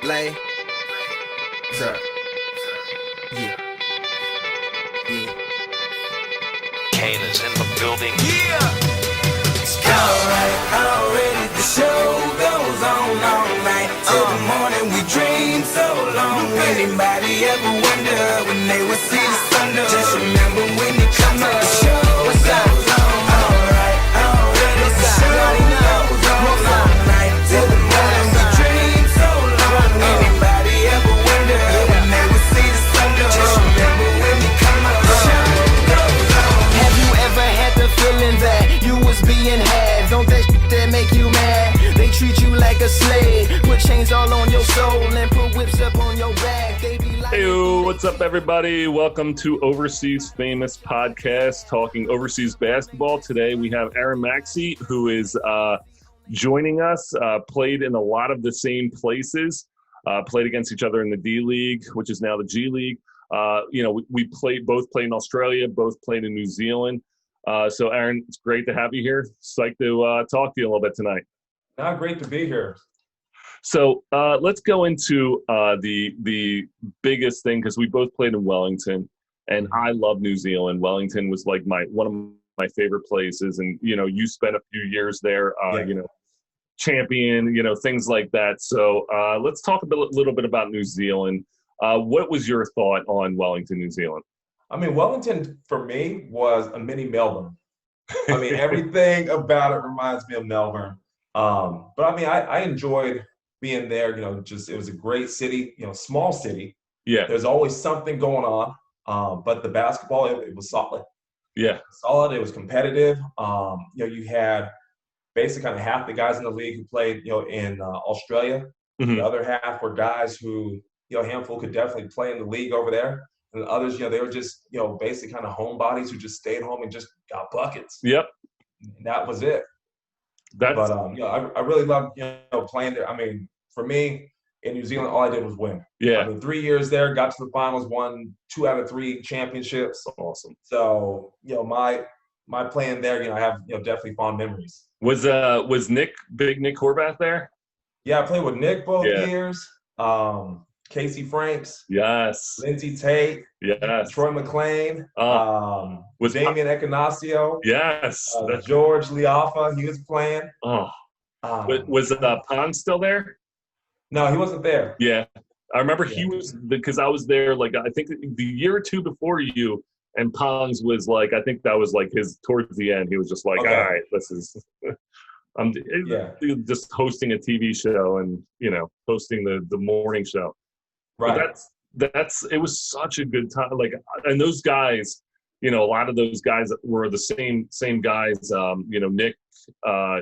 Lay. Sir. Yeah. Yeah. Kane is in the building. Alright, already the show goes on all night. Till the morning we dream so long. Anybody ever wonder when they would see the sun? Just remember when you come up, the show goes on. Alright, already the show goes on all night. Till the morning we dream so long. Anybody ever wonder when they would see the sun? Just remember when you come up, the show goes on. Have you ever had the feeling that you was being had? Don't that shit that make you mad? They treat you like a slave, put chains all on your soul and put whips up on your back. They be like, Hey, what's up, everybody? Welcome to Overseas Famous Podcast, talking overseas basketball. Today we have Erron Maxey, who is joining us, played in a lot of the same places, played against each other in the D-League, which is now the G-League. We both played in Australia, both played in New Zealand. So, Erron, it's great to have you here. Psyched to talk to you a little bit tonight. Great to be here. So let's go into the biggest thing, because we both played in Wellington, and I love New Zealand. Wellington was like one of my favorite places, and you spent a few years there. Champion, things like that. So let's talk a little bit about New Zealand. What was your thought on Wellington, New Zealand? I mean, Wellington for me was a mini Melbourne. I mean, everything about it reminds me of Melbourne. But I mean, I enjoyed being there. It was a great city. Small city. Yeah. There's always something going on. But the basketball, it was solid. Yeah. Solid. It was competitive. You had basically kind of half the guys in the league who played, in Australia. Mm-hmm. The other half were guys who, a handful could definitely play in the league over there. And the others, they were just, basically kind of homebodies who just stayed home and just got buckets. Yep. And that was it. I really loved, playing there. I mean, for me, in New Zealand, all I did was win. Yeah. I mean, 3 years there, got to the finals, won 2 out of 3 championships. Awesome. So, my playing there, I have, definitely fond memories. Was Big Nick Horvath there? Yeah, I played with Nick both Yeah. years. Casey Franks. Yes. Lindsey Tate. Yes. Troy McClain. Was Damian Ekanasio. Yes. George Liafa, he was playing. Oh. Was Pong still there? No, he wasn't there. Yeah. I remember Yeah. he was, because I was there, I think the year or two before you, and Pong's was I think that was his towards the end. He was just Okay. all right, this is I'm just hosting a TV show and hosting the morning show. Right. But it was such a good time. And those guys, a lot of those guys were the same guys. Nick,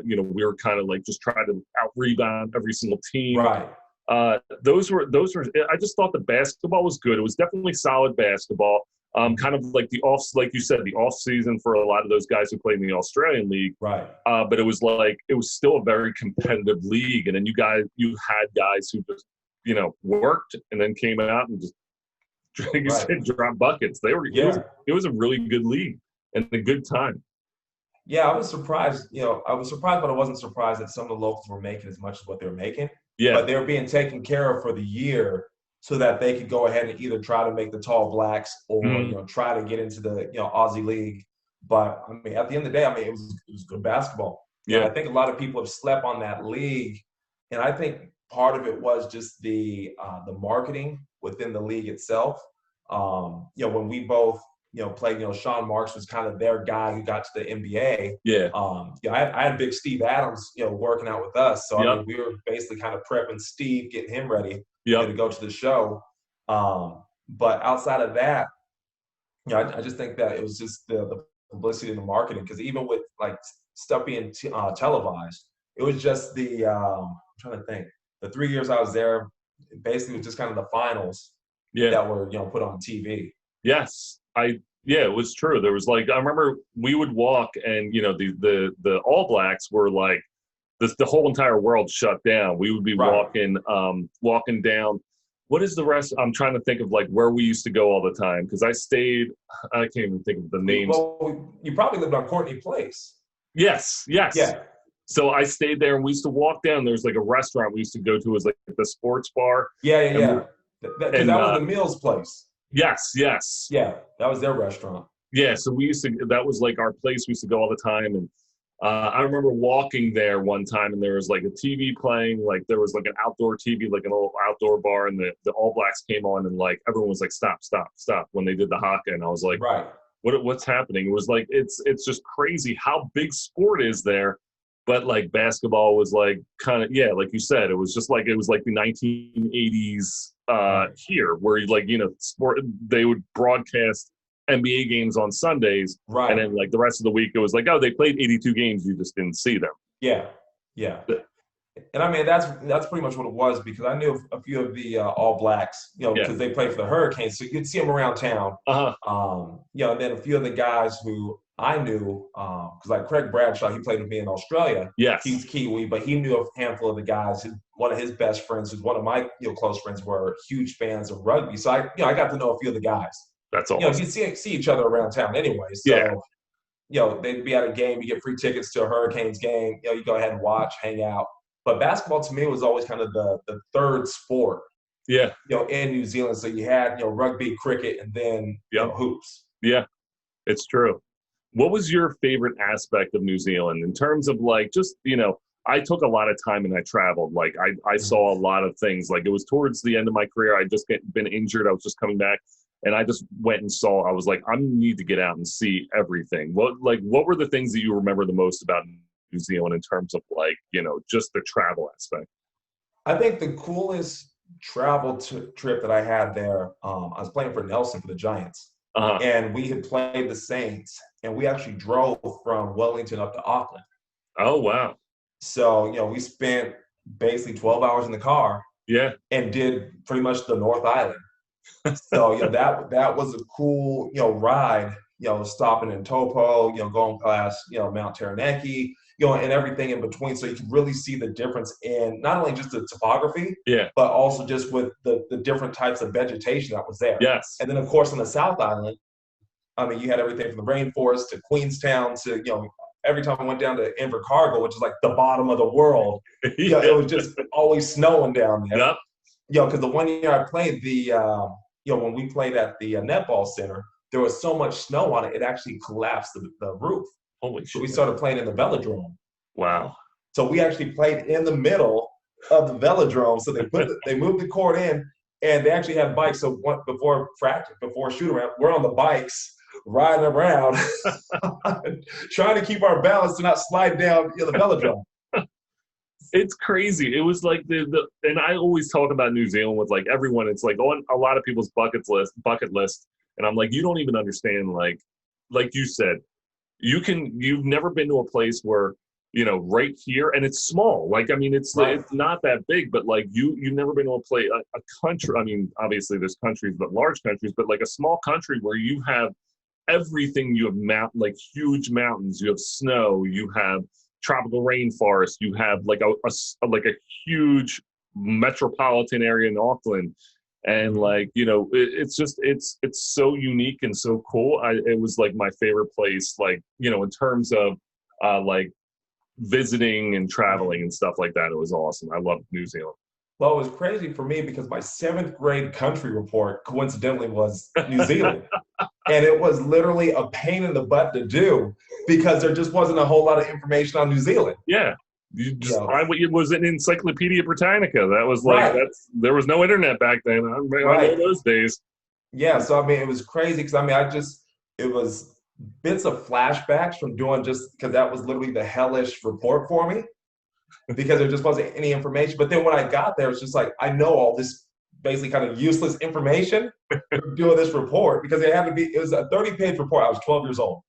we were kind of just trying to out rebound every single team. Right. Those were. I just thought the basketball was good. It was definitely solid basketball. Kind of like like you said, the off season for a lot of those guys who played in the Australian league. Right. But it was still a very competitive league, and then you had guys who just worked and then came out and just dropped buckets. It was a really good league and a good time. Yeah, I was surprised. But I wasn't surprised that some of the locals were making as much as what they were making. Yeah. But they were being taken care of for the year, so that they could go ahead and either try to make the Tall Blacks or try to get into the Aussie League. But I mean, at the end of the day, it was good basketball. Yeah, and I think a lot of people have slept on that league, and I think part of it was just the marketing within the league itself. When we both played, Sean Marks was kind of their guy who got to the NBA. Yeah. I had big Steve Adams, working out with us, so Yep. I mean, we were basically kind of prepping Steve, getting him ready. Yep. To go to the show. But outside of that, I just think that it was just the publicity and the marketing, because even with stuff being televised, it was just I'm trying to think. The 3 years I was there, basically was just kind of the finals that were put on TV. Yes. It was true. There was I remember we would walk and the All Blacks were the whole entire world shut down. We would be walking down. What is the rest? I'm trying to think of where we used to go all the time, because I can't even think of the names. Well, you probably lived on Courtney Place. Yes. Yeah. So I stayed there, and we used to walk down. There's like a restaurant we used to go to. It was like the sports bar. Yeah. Because that was the Mills place. Yes. Yeah, that was their restaurant. Yeah, so we used to. That was like our place. We used to go all the time, and I remember walking there one time, and there was like a TV playing. Like there was like an outdoor TV, like an old outdoor bar, and the All Blacks came on, and like everyone was like, "Stop!" when they did the haka, and I was like, right. What's happening? It was like it's just crazy how big sport is there. But like basketball was like kind of, like you said, it was like the 1980s here, where like, sport, they would broadcast NBA games on Sundays, right? And then like the rest of the week, it was like, oh, they played 82 games, you just didn't see them. Yeah. And I mean, that's pretty much what it was, because I knew a few of the All Blacks, because they played for the Hurricanes, so you'd see them around town. And then a few of the guys who I knew, because like Craig Bradshaw, he played with me in Australia. Yes, he's Kiwi, but he knew a handful of the guys. One of his best friends, who's one of my close friends, were huge fans of rugby. So I got to know a few of the guys. That's awesome. You see each other around town anyway. So they'd be at a game, you get free tickets to a Hurricanes game. You go ahead and watch, hang out. But basketball to me was always kind of the third sport. Yeah. In New Zealand, so you had rugby, cricket, and then hoops. Yeah, it's true. What was your favorite aspect of New Zealand in terms of like just, I took a lot of time and I traveled. Like I saw a lot of things. Like it was towards the end of my career. I just been injured. I was just coming back, and I just went and saw. I was like, I need to get out and see everything. What were the things that you remember the most about New Zealand in terms of like, just the travel aspect? I think the coolest travel trip that I had there, I was playing for Nelson for the Giants. And we had played the Saints, and we actually drove from Wellington up to Auckland. Oh, wow. So, we spent basically 12 hours in the car. Yeah. And did pretty much the North Island. So, that was a cool, ride, stopping in Taupo, going past, Mount Taranaki, and everything in between. So you can really see the difference in not only just the topography, but also just with the different types of vegetation that was there. Yes. And then, of course, on the South Island, I mean, you had everything from the rainforest to Queenstown to, every time I went down to Invercargill, which is like the bottom of the world, it was just always snowing down there. Yep. Because the one year I played when we played at the netball center, there was so much snow on it, it actually collapsed the roof. Holy shit. So we started playing in the velodrome. Wow. So we actually played in the middle of the velodrome. So they moved the court in, and they actually had bikes. So before shoot around, we're on the bikes riding around, trying to keep our balance to not slide down the velodrome. It's crazy. It was like and I always talk about New Zealand with like everyone. It's like on a lot of people's bucket list. And I'm like, you don't even understand, like you said, you've never been to a place where, right here, and it's small. Like, I mean, it's not that big, but like you've never been to a country. I mean, obviously there's countries, but large countries, but like a small country where you have everything. You have huge mountains, you have snow, you have tropical rainforest, you have like a huge metropolitan area in Auckland. And like, it's just, it's so unique and so cool. It was like my favorite place, like, in terms of like visiting and traveling and stuff like that. It was awesome. I loved New Zealand. Well, it was crazy for me because my 7th grade country report coincidentally was New Zealand. And it was literally a pain in the butt to do because there just wasn't a whole lot of information on New Zealand. Yeah. You just find what was in Encyclopedia Britannica. That was like, there was no internet back then. I remember those days. Yeah. So, I mean, it was crazy because, I mean, it was bits of flashbacks from doing just because that was literally the hellish report for me because there just wasn't any information. But then when I got there, it's just like, I know all this basically kind of useless information for doing this report because it was a 30-page report. I was 12 years old.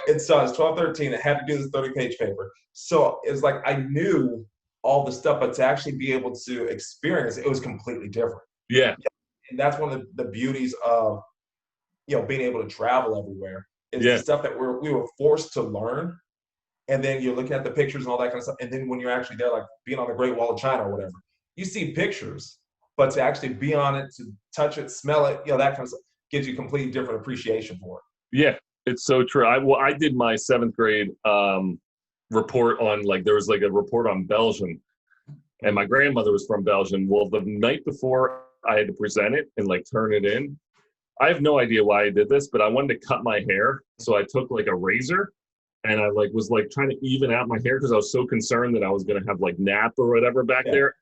I was 12, 13. I had to do this 30-page paper. So it was like I knew all the stuff, but to actually be able to experience it was completely different. Yeah. And that's one of the beauties of, being able to travel everywhere is the stuff that we were forced to learn. And then you're looking at the pictures and all that kind of stuff. And then when you're actually there, like being on the Great Wall of China or whatever, you see pictures, but to actually be on it, to touch it, smell it, that kind of stuff gives you a completely different appreciation for it. Yeah. It's so true. I did my 7th grade report on like there was like a report on Belgium, and my grandmother was from Belgium. Well, the night before I had to present it and like turn it in, I have no idea why I did this, but I wanted to cut my hair, so I took like a razor and I like was like trying to even out my hair because I was so concerned that I was gonna have like nap or whatever back there.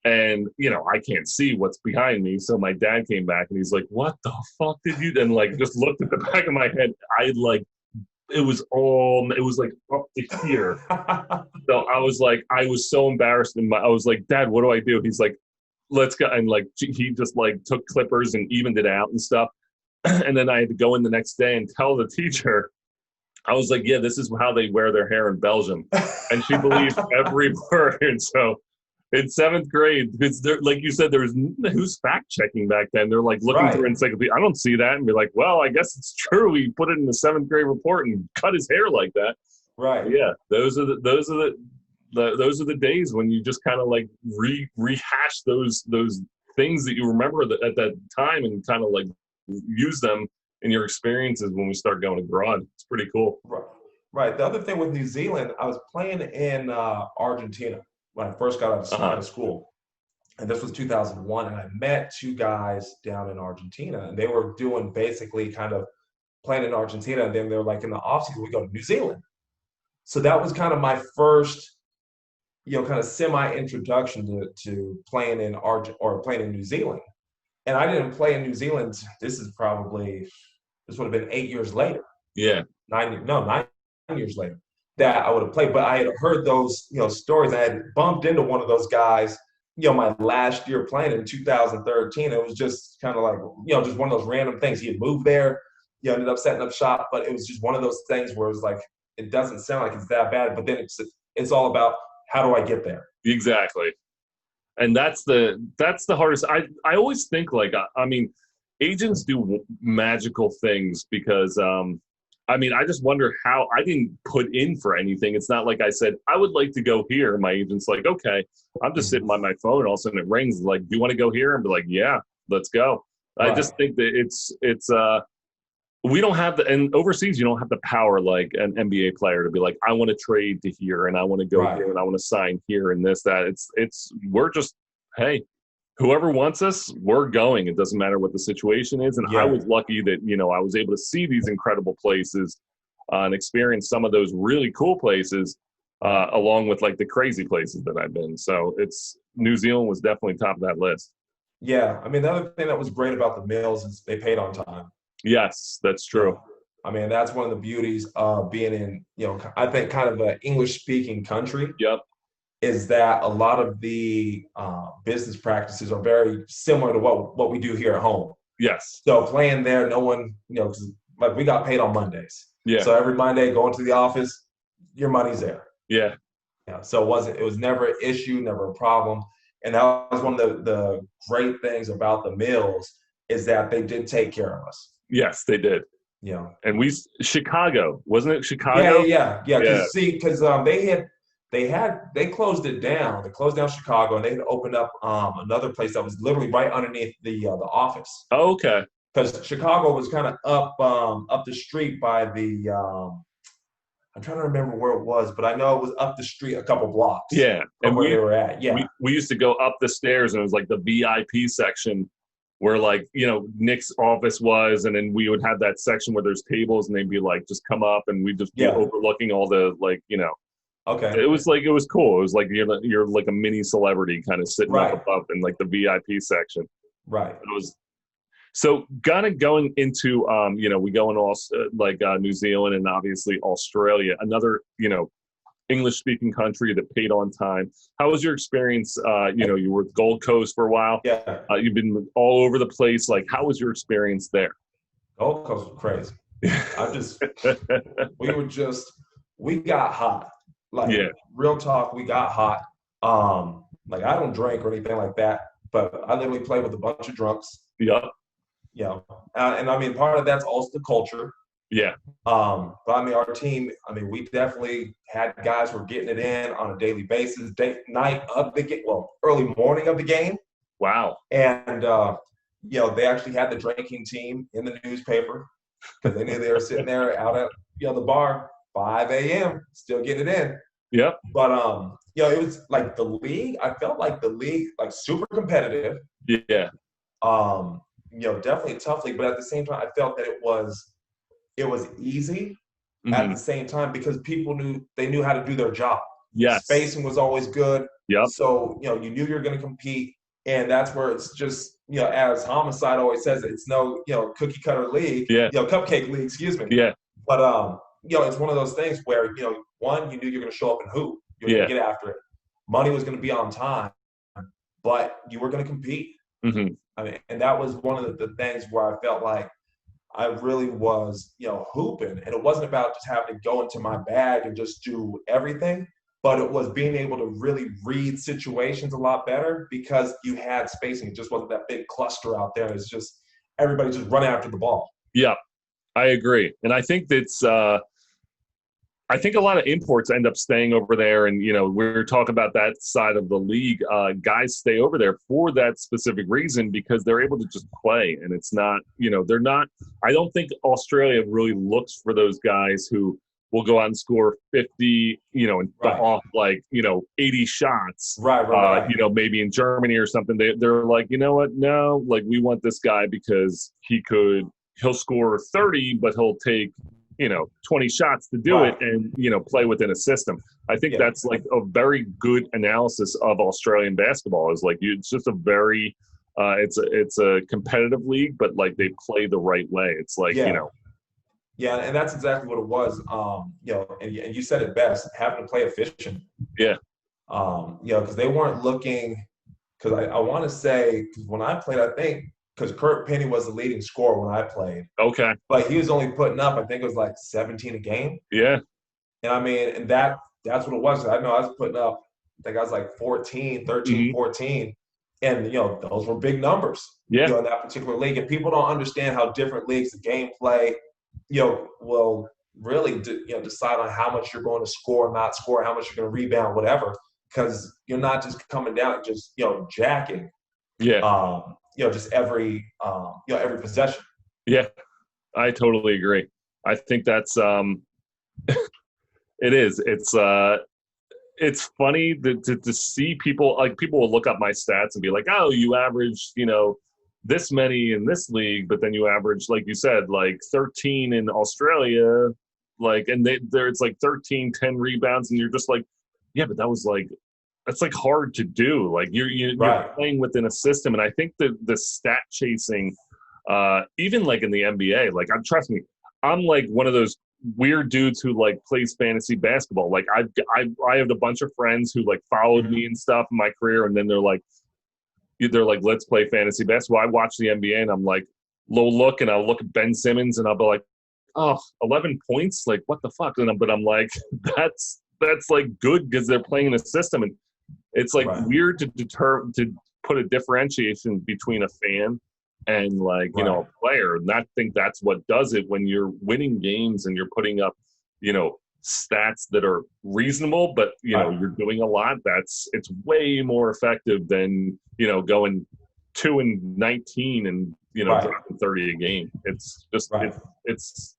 And I can't see what's behind me. So my dad came back and he's like, "What the fuck did you?" And like just looked at the back of my head. It was like up to here. So I was like, I was so embarrassed, and I was like, "Dad, what do I do?" He's like, "Let's go." And like he just like took clippers and evened it out and stuff. And then I had to go in the next day and tell the teacher. I was like, "Yeah, this is how they wear their hair in Belgium," and she believed every word. And so in seventh grade, because there, like you said, there was who's fact checking back then. They're like looking through encyclopedia. I don't see that, and be like, "Well, I guess it's true." He put it in the seventh grade report and cut his hair like that. Right. Yeah, those are the days when you just kind of like rehash those things that you remember at that time and kind of like use them in your experiences when we start going abroad. It's pretty cool. Right. The other thing with New Zealand, I was playing in Argentina when I first got out of school. And this was 2001. And I met two guys down in Argentina. And they were doing basically kind of playing in Argentina. And then they're like, in the offseason, we go to New Zealand. So that was kind of my first, kind of semi-introduction to playing in playing in New Zealand. And I didn't play in New Zealand. This would have been 8 years later. Yeah. 9 years later that I would have played. But I had heard those, stories. I had bumped into one of those guys, my last year playing in 2013. It was just kind of like, just one of those random things. He had moved there, ended up setting up shop. But it was just one of those things where it was like, it doesn't sound like it's that bad. But then it's all about, how do I get there? Exactly. And that's the hardest. I always think like, I mean, agents do magical things because, I just wonder how I didn't put in for anything. It's not like I said, I would like to go here. My agent's like, okay, I'm just sitting by my phone. All of a sudden it rings like, do you want to go here? And be like, yeah, let's go. Right. I just think that it's we don't have and overseas, you don't have the power like an NBA player to be like, I want to trade to here and I want to go here and I want to sign here and this, that. We're just, hey, whoever wants us, we're going. It doesn't matter what the situation is. And I was lucky that, I was able to see these incredible places and experience some of those really cool places along with like the crazy places that I've been. So New Zealand was definitely top of that list. Yeah. I mean, the other thing that was great about the Mills is they paid on time. Yes, that's true. I mean, that's one of the beauties of being in, I think kind of an English-speaking country. Yep. Is that a lot of the business practices are very similar to what we do here at home. Yes. So playing there, no one, because like we got paid on Mondays. Yeah. So every Monday going to the office, your money's there. Yeah. Yeah. So it was never an issue, never a problem. And that was one of the great things about the Mills is that they did take care of us. Yes, they did. Yeah. And Chicago, wasn't it Chicago? Yeah. Because they closed it down. They closed down Chicago, and they had opened up another place that was literally right underneath the office. Oh, okay. Because Chicago was kind of up the street by the I'm trying to remember where it was, but I know it was up the street a couple blocks. Yeah, and where they were at. Yeah, we used to go up the stairs, and it was like the VIP section where like Nick's office was, and then we would have that section where there's tables, and they'd be like, just come up, and we'd just be overlooking all the like Okay. It was cool. It was like you're like a mini celebrity kind of sitting up above in like the VIP section. Right. It was so kind of going into we go in New Zealand and obviously Australia, another English speaking country that paid on time. How was your experience? You were at Gold Coast for a while. Yeah. You've been all over the place. Like, how was your experience there? Gold Coast was crazy. We got hot. Like, real talk, we got hot. Like, I don't drink or anything like that, but I literally play with a bunch of drunks. Yeah. And I mean, part of that's also the culture. Yeah. But I mean, our team, we definitely had guys who were getting it in on a daily basis, night of the game, early morning of the game. Wow. And, they actually had the drinking team in the newspaper because they knew they were sitting there out at, the bar 5 a.m. still getting it in. Yep. But it was like the league. I felt like the league like super competitive. Yeah. Definitely a tough league, but at the same time, I felt that it was easy at the same time because people knew how to do their job. Yes. Spacing was always good. Yep. So, you knew you were going to compete. And that's where it's just, as Homicide always says, it's no, cookie cutter league, cupcake league, excuse me. Yeah. But, it's one of those things where, one, you knew you were going to show up and hoop. You were going to get after it. Money was going to be on time, but you were going to compete. Mm-hmm. I mean, and that was one of the things where I felt like I really was, hooping. And it wasn't about just having to go into my bag and just do everything. But it was being able to really read situations a lot better because you had spacing. It just wasn't that big cluster out there. It's just everybody just running after the ball. Yeah, I agree. And I think that's I think a lot of imports end up staying over there. And, we're talking about that side of the league. Guys stay over there for that specific reason because they're able to just play. And it's not, they're not – I don't think Australia really looks for those guys who – will go out and score 50, and off 80 shots. Right. Maybe in Germany or something. They're like, you know what? No, like we want this guy because he'll score 30, but he'll take, 20 shots to do it and, play within a system. I think that's like a very good analysis of Australian basketball is like, it's just a very, it's a competitive league, but like they play the right way. It's like, Yeah, and that's exactly what it was. And you said it best, having to play efficient. Yeah. Because they weren't looking – because I want to say – because when I played, I think – because Kurt Penny was the leading scorer when I played. Okay. But he was only putting up, I think it was like 17 a game. Yeah. And I mean, and that's what it was. I know I was putting up – I think I was like 13, 14. And, those were big numbers in that particular league. And people don't understand how different leagues, the gameplay – will really decide on how much you're going to score, not score, how much you're going to rebound, whatever, because you're not just coming down and just jacking, just every possession. Yeah, I totally agree. I think that's it is. It's funny to see people like people will look up my stats and be like, oh, you averaged this many in this league, but then you average, like you said, like 13 in Australia, like, and it's like 13, 10 rebounds, and you're just like, yeah, but that's like hard to do. Like you're playing within a system. And I think the stat chasing, even like in the NBA, like trust me, I'm like one of those weird dudes who like plays fantasy basketball. Like I have a bunch of friends who like followed me and stuff in my career. And then they're like, let's play fantasy basketball. I watch the NBA and I'm like, look, and I'll look at Ben Simmons and I'll be like, oh, 11 points? Like, what the fuck? But I'm like, that's like good because they're playing in a system. And it's like weird to put a differentiation between a fan and like, a player. And I think that's what does it when you're winning games and you're putting up, stats that are reasonable, but you're doing a lot. It's way more effective than going 2-19 and dropping 30 a game. It's just it's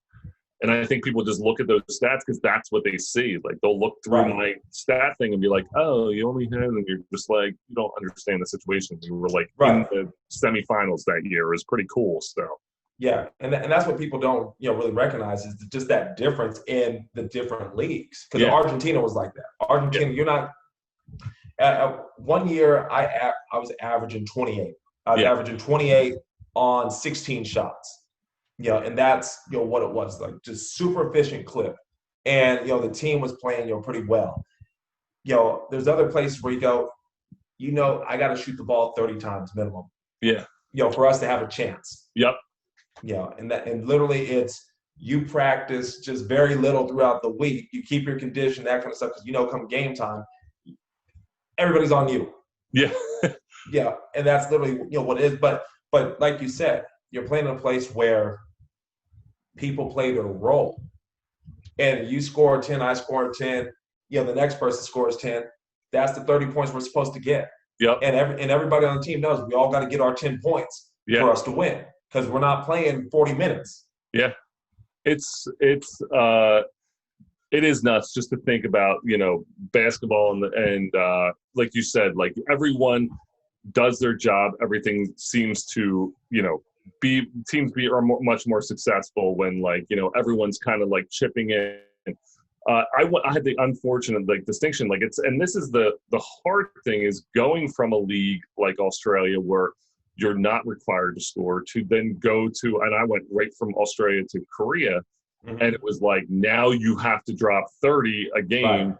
and I think people just look at those stats because that's what they see. Like they'll look through my stat thing and be like, oh, you only had, and you're just like, you don't understand the situation. You were like in the semifinals that year. It was pretty cool. So. Yeah, and that's what people don't really recognize is just that difference in the different leagues. Because Argentina was like that. Argentina, you're not. 1 year, I was averaging 28. I was averaging 28 on 16 shots. And that's what it was like, just super efficient clip. And the team was playing pretty well. There's other places where you go, I got to shoot the ball 30 times minimum. Yeah. For us to have a chance. Yep. And literally it's you practice just very little throughout the week. You keep your condition, that kind of stuff, because come game time, everybody's on you. Yeah. Yeah, and that's literally what it is. But like you said, you're playing in a place where people play their role. And you score 10, I score 10, the next person scores 10. That's the 30 points we're supposed to get. Yep. And everybody on the team knows we all got to get our 10 points for us to win. Because we're not playing 40 minutes. Yeah. It's It is nuts just to think about, basketball and like you said, like everyone does their job. Everything seems to, are much more successful when everyone's kind of like chipping in. I had the unfortunate distinction, and this is the hard thing is going from a league like Australia where you're not required to score to then go to, and I went right from Australia to Korea. Mm-hmm. And it was like, now you have to drop 30 a game. Right.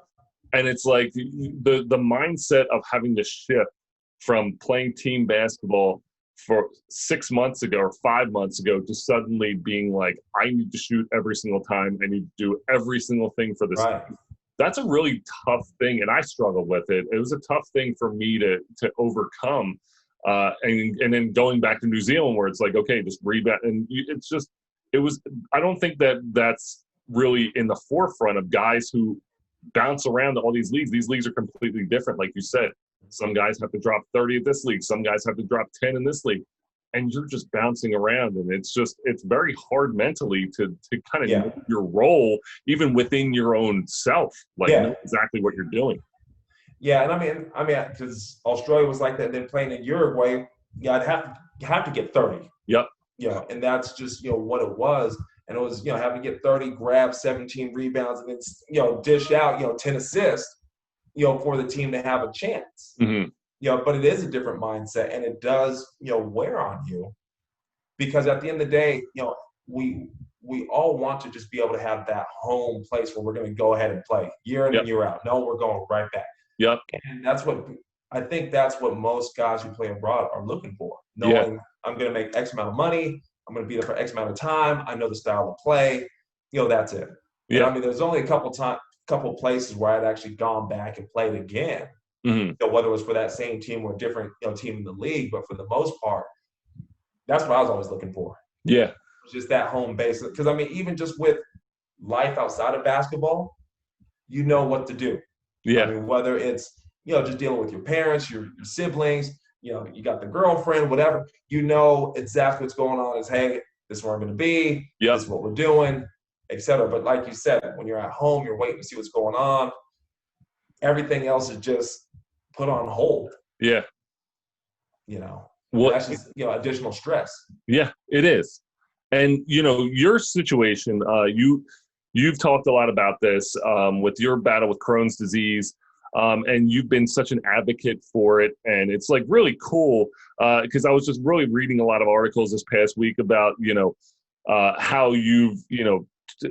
And it's like the mindset of having to shift from playing team basketball for 6 months ago or 5 months ago to suddenly being like, I need to shoot every single time. I need to do every single thing for this team. That's a really tough thing. And I struggled with it. It was a tough thing for me to overcome. And then going back to New Zealand where it's like, okay, just rebound. And I don't think that's really in the forefront of guys who bounce around to all these leagues. These leagues are completely different. Like you said, some guys have to drop 30 at this league. Some guys have to drop 10 in this league. And you're just bouncing around. And it's very hard mentally to kind of know your role, even within your own self, know exactly what you're doing. Yeah. And I mean, because Australia was like that, then playing in Uruguay, you have to get 30. Yep. And that's just, what it was. And it was, having to get 30, grab 17 rebounds, and then, dish out, 10 assists, for the team to have a chance. Mm-hmm. But it is a different mindset, and it does, wear on you. Because at the end of the day, we all want to just be able to have that home place where we're going to go ahead and play year in and year out. No, we're going right back. Yep. And that's what most guys who play abroad are looking for. Knowing I'm going to make X amount of money. I'm going to be there for X amount of time. I know the style of play. That's it. Yeah. And I mean, there's only a couple places where I'd actually gone back and played again. Mm-hmm. Whether it was for that same team or a different team in the league, but for the most part, that's what I was always looking for. Yeah. Just that home base. Because I mean, even just with life outside of basketball, you know what to do. Yeah. I mean, whether it's just dealing with your parents, your siblings, you got the girlfriend, whatever, exactly what's going on is, hey, this is where I'm going to be. Yep. This is what we're doing, etc. But like you said, when you're at home, you're waiting to see what's going on. Everything else is just put on hold. Yeah. That's just, additional stress. Yeah, it is. And, your situation, you've talked a lot about this with your battle with Crohn's disease. And you've been such an advocate for it. And it's like really cool because I was just really reading a lot of articles this past week about, how you've,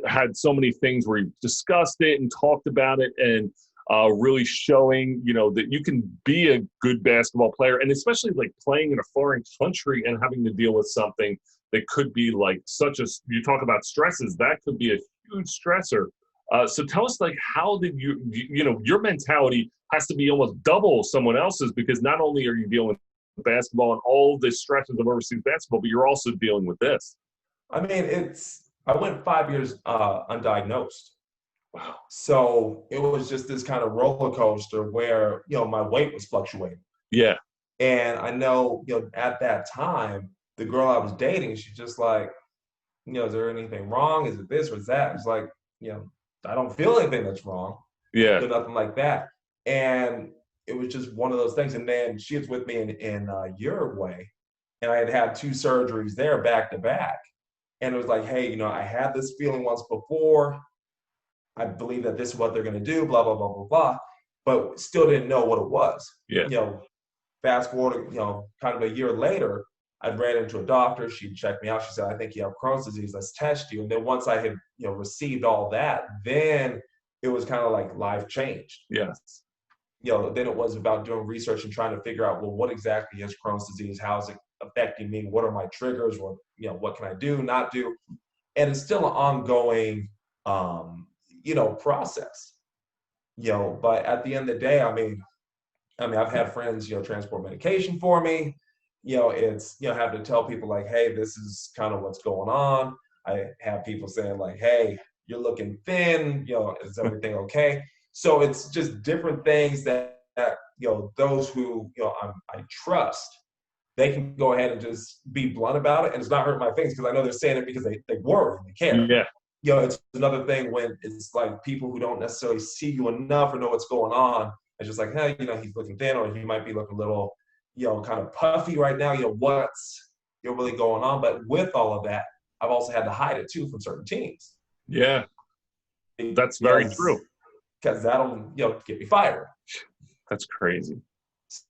had so many things where you've discussed it and talked about it and really showing, that you can be a good basketball player. And especially like playing in a foreign country and having to deal with something that could be like you talk about stresses, that could be a huge stressor. So tell us, how did your mentality has to be almost double someone else's because not only are you dealing with basketball and all the stresses of overseas basketball, but you're also dealing with this. I mean, I went 5 years undiagnosed. Wow. So it was just this kind of roller coaster where, my weight was fluctuating. Yeah. And I know, at that time, the girl I was dating, she's just like, is there anything wrong? Is it this or is that? It's like, I don't feel anything that's wrong. Yeah. Nothing like that. And it was just one of those things. And then she was with me in Uruguay, and I had 2 surgeries there back to back. And it was like, hey, I had this feeling once before. I believe that this is what they're going to do, blah, blah, blah, blah, blah. But still didn't know what it was. Yeah. Fast forward, kind of a year later, I ran into a doctor. She checked me out. She said, I think you have Crohn's disease. Let's test you. And then once I had, received all that, then it was kind of like life changed. Yes. Then it was about doing research and trying to figure out, well, what exactly is Crohn's disease? How is it affecting me? What are my triggers? What can I do, not do? And it's still an ongoing, process. But at the end of the day, I mean, I've had friends, transport medication for me. It's, having to tell people like, hey, this is kind of what's going on. I have people saying like, hey, you're looking thin, is everything okay? So it's just different things that those who, I trust, they can go ahead and just be blunt about it. And it's not hurting my feelings because I know they're saying it because they worry, they care. Yeah. it's another thing when it's like people who don't necessarily see you enough or know what's going on. It's just like, hey, he's looking thin, or he might be looking a little, kind of puffy right now. What's really going on? But with all of that, I've also had to hide it too from certain teams. Yeah, that's very true. Because that'll, get me fired. That's crazy.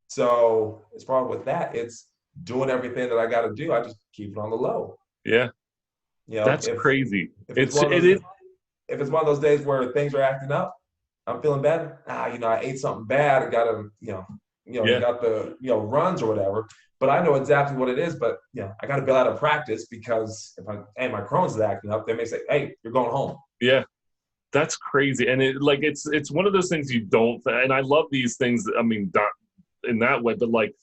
So as far with that, it's doing everything that I got to do. I just keep it on the low. Yeah. That's crazy. If it's one of those days where things are acting up, I'm feeling bad. I ate something bad. I got to, got the, runs or whatever. But I know exactly what it is. But I got to bail out of practice because if my Crohn's is acting up, they may say, "Hey, you're going home." Yeah, that's crazy. And it's one of those things you don't. And I love these things. I mean, not in that way, but like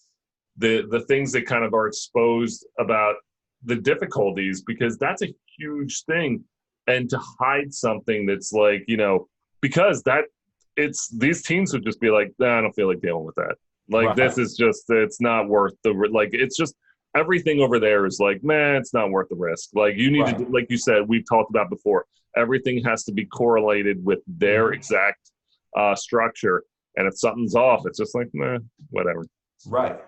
the things that kind of are exposed about the difficulties, because that's a huge thing. And to hide something that's like, because these teams would just be like, nah, I don't feel like dealing with that. Like, right. This is just, it's not worth it's just everything over there is like, man, it's not worth the risk. Like, you need to, like you said, we've talked about before, everything has to be correlated with their exact structure. And if something's off, it's just like, nah, whatever. Right.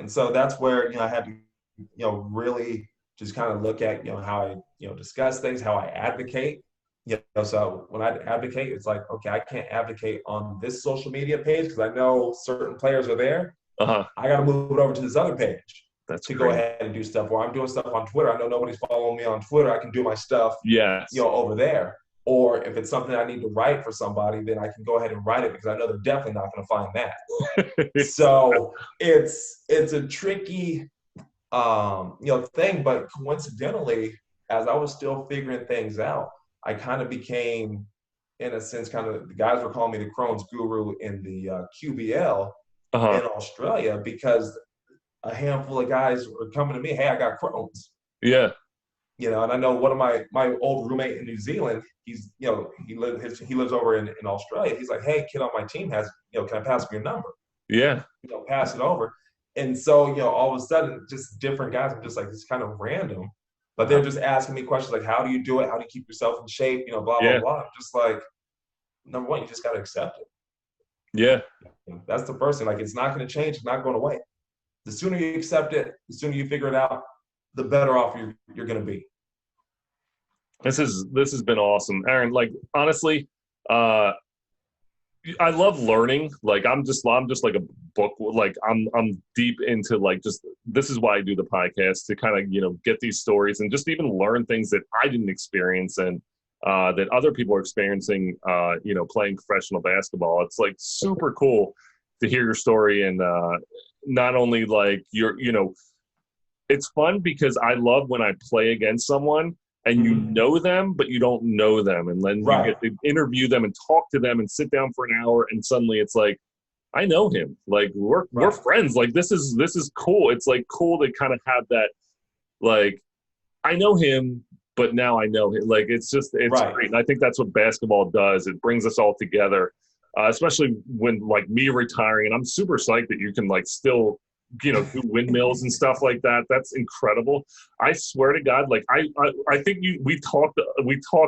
And so that's where, I had to, really just kind of look at, how I, discuss things, how I advocate. So when I advocate, it's like, okay, I can't advocate on this social media page because I know certain players are there. I got to move it over to this other page to go ahead and do stuff. Or I'm doing stuff on Twitter. I know nobody's following me on Twitter. I can do my stuff, over there. Or if it's something I need to write for somebody, then I can go ahead and write it because I know they're definitely not going to find that. So it's a tricky, thing. But coincidentally, as I was still figuring things out, I kind of became, in a sense, the guys were calling me the Crohn's guru in the QBL in Australia because a handful of guys were coming to me, hey, I got Crohn's. Yeah. And I know one of my old roommate in New Zealand, he's, he lives over in Australia. He's like, hey, kid on my team has, can I pass him your number? Yeah. Pass it over. And so, all of a sudden, just different guys, I'm just like, it's kind of random. But they're just asking me questions like, how do you do it? How do you keep yourself in shape? Blah, blah, blah. I'm just like, number one, you just got to accept it. Yeah. That's the first thing. Like, it's not going to change. It's not going away. The sooner you accept it, the sooner you figure it out, the better off you're going to be. This has been awesome, Erron. Like, honestly, I love learning. Like, I'm just like a book. Like, I'm deep into this is why I do the podcast, to kind of, get these stories and just even learn things that I didn't experience and that other people are experiencing, playing professional basketball. It's like super cool to hear your story. And not only like it's fun because I love when I play against someone and you know them, but you don't know them. And then you get to interview them and talk to them and sit down for an hour. And suddenly it's like, I know him. Like, we're friends. Like, this is cool. It's like cool to kind of have that, like, I know him, but now I know him. Like, it's great. And I think that's what basketball does. It brings us all together, especially when like me retiring. And I'm super psyched that you can like still, do windmills and stuff like that. That's incredible. I swear to God, like I think we talked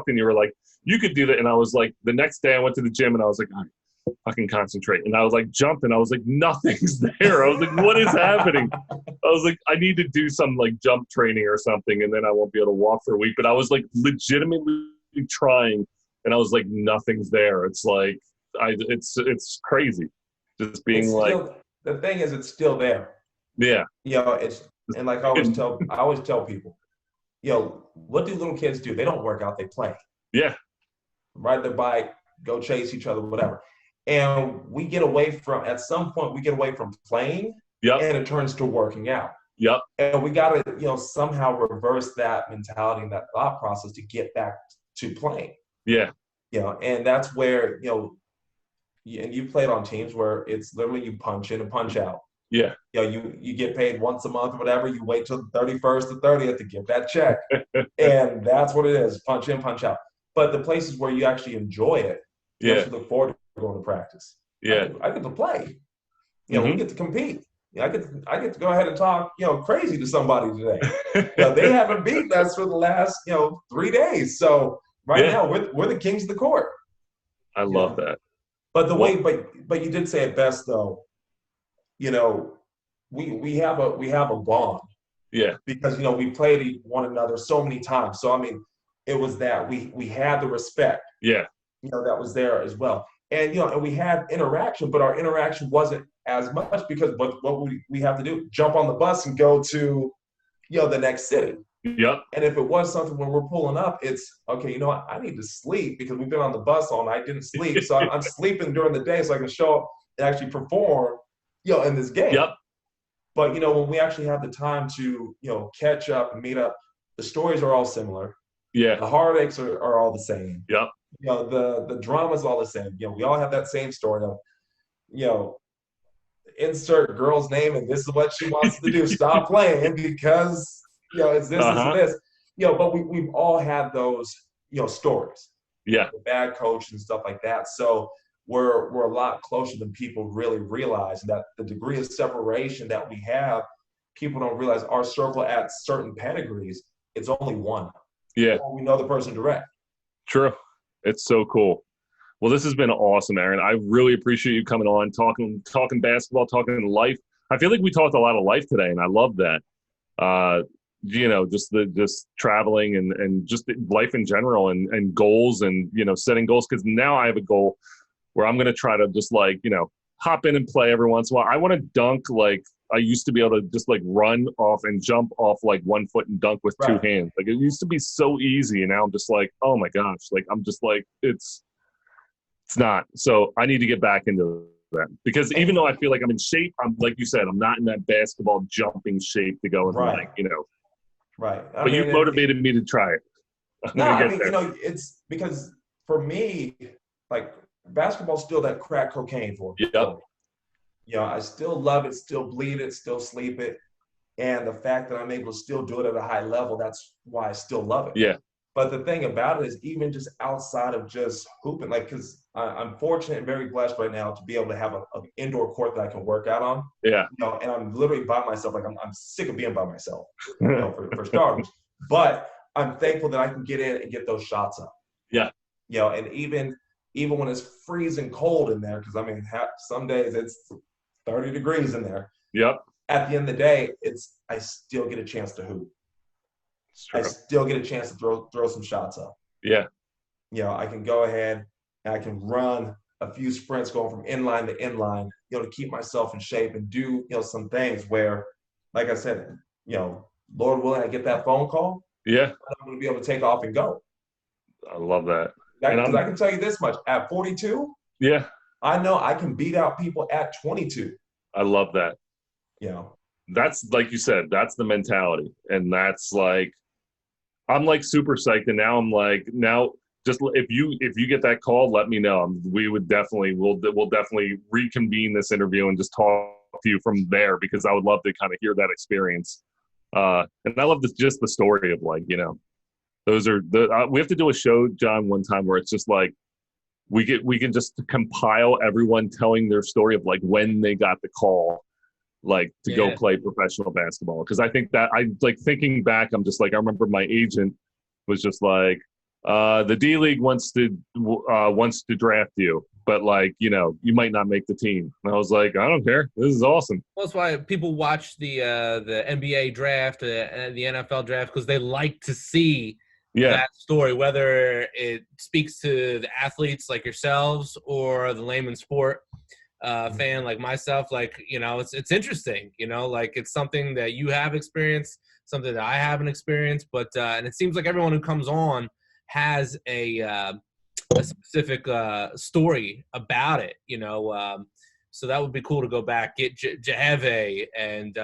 and you were like, you could do that. And I was like, the next day I went to the gym and I was like, I can concentrate. And I was like jumping. I was like, nothing's there. I was like, what is happening? I was like, I need to do some like jump training or something. And then I won't be able to walk for a week. But I was like legitimately trying and I was like, nothing's there. It's like, it's crazy. Just being the thing is, it's still there. Yeah. It's, and like I always tell people, what do little kids do? They don't work out, they play. Yeah. Ride their bike, go chase each other, whatever. And at some point, we get away from playing and it turns to working out. Yep. And we got to, somehow reverse that mentality and that thought process to get back to playing. Yeah. And that's where, and you played on teams where it's literally you punch in and punch out. Yeah. You get paid once a month or whatever. You wait till the 31st or 30th to get that check. And that's what it is. Punch in, punch out. But the places where you actually enjoy it, you actually look forward to going to practice. Yeah. I get to play. We get to compete. I get to go ahead and talk, crazy to somebody today. They haven't beaten us for the last, 3 days. So, Right Yeah. now, we're the kings of the court. I love that. But the Well, way, but you did say it best though. You know, we have a bond yeah. because we played one another so many times. So I mean, it was that we had the respect, Yeah. that was there as well. And and we had interaction, but our interaction wasn't as much because what we have to do, jump on the bus and go to the next city. Yep. And if it was something when we're pulling up, it's okay, what, I need to sleep because we've been on the bus all night, didn't sleep. So I'm sleeping during the day so I can show up and actually perform, in this game. Yep. But, when we actually have the time to, catch up and meet up, the stories are all similar. Yeah. The heartaches are all the same. Yep. The drama's all the same. We all have that same story of, insert girl's name and this is what she wants to do. Stop playing because, it's this, this, and this. But we've all had those, stories. Yeah. The bad coach and stuff like that. So we're a lot closer than people really realize, that the degree of separation that we have, people don't realize our circle at certain pedigrees, it's only one. Yeah. We know the person direct. True. It's so cool. Well, this has been awesome, Erron. I really appreciate you coming on, talking basketball, talking life. I feel like we talked a lot of life today, and I love that. Just traveling and just life in general and goals and, setting goals. Because now I have a goal where I'm going to try to just hop in and play every once in a while. I want to dunk like I used to be able to just run off and jump off 1 foot and dunk with two hands. Like it used to be so easy. And now I'm just oh my gosh, I'm just it's not. So I need to get back into that because even though I feel like I'm in shape, I'm like you said, I'm not in that basketball jumping shape to go and Right. But you motivated me to try it. It's because for me, basketball's still that crack cocaine for me. Yep. I still love it, still bleed it, still sleep it. And the fact that I'm able to still do it at a high level, that's why I still love it. Yeah. But the thing about it is even just outside of just hooping, because I'm fortunate and very blessed right now to be able to have an indoor court that I can work out on. Yeah. And I'm literally by myself. I'm sick of being by myself, for starters. But I'm thankful that I can get in and get those shots up. Yeah. And even when it's freezing cold in there, because some days it's 30 degrees in there. Yep. At the end of the day, I still get a chance to hoop. I still get a chance to throw some shots up. Yeah. I can go ahead and I can run a few sprints going from inline to inline, to keep myself in shape and do, some things where, like I said, Lord willing, I get that phone call. Yeah. I'm going to be able to take off and go. I love that. Because I can tell you this much. At 42, yeah, I know I can beat out people at 22. I love that. That's like you said, that's the mentality. And that's I'm super psyched. And now I'm just if you get that call, let me know. We'll definitely reconvene this interview and just talk to you from there because I would love to kind of hear that experience. And I love just the story of those are we have to do a show, John, one time where it's just we can just compile everyone telling their story of when they got the call, to go play professional basketball. Because I think that thinking back, I'm just I remember my agent was just the D League wants to draft you, but you might not make the team. And I was I don't care. This is awesome. Well, that's why people watch the NBA draft and the NFL draft because they like to see that story, whether it speaks to the athletes like yourselves or the layman sport fan like myself. It's interesting, it's something that you have experienced, something that I haven't experienced, but and it seems like everyone who comes on has a specific story about it, so that would be cool to go back, get Jeheve and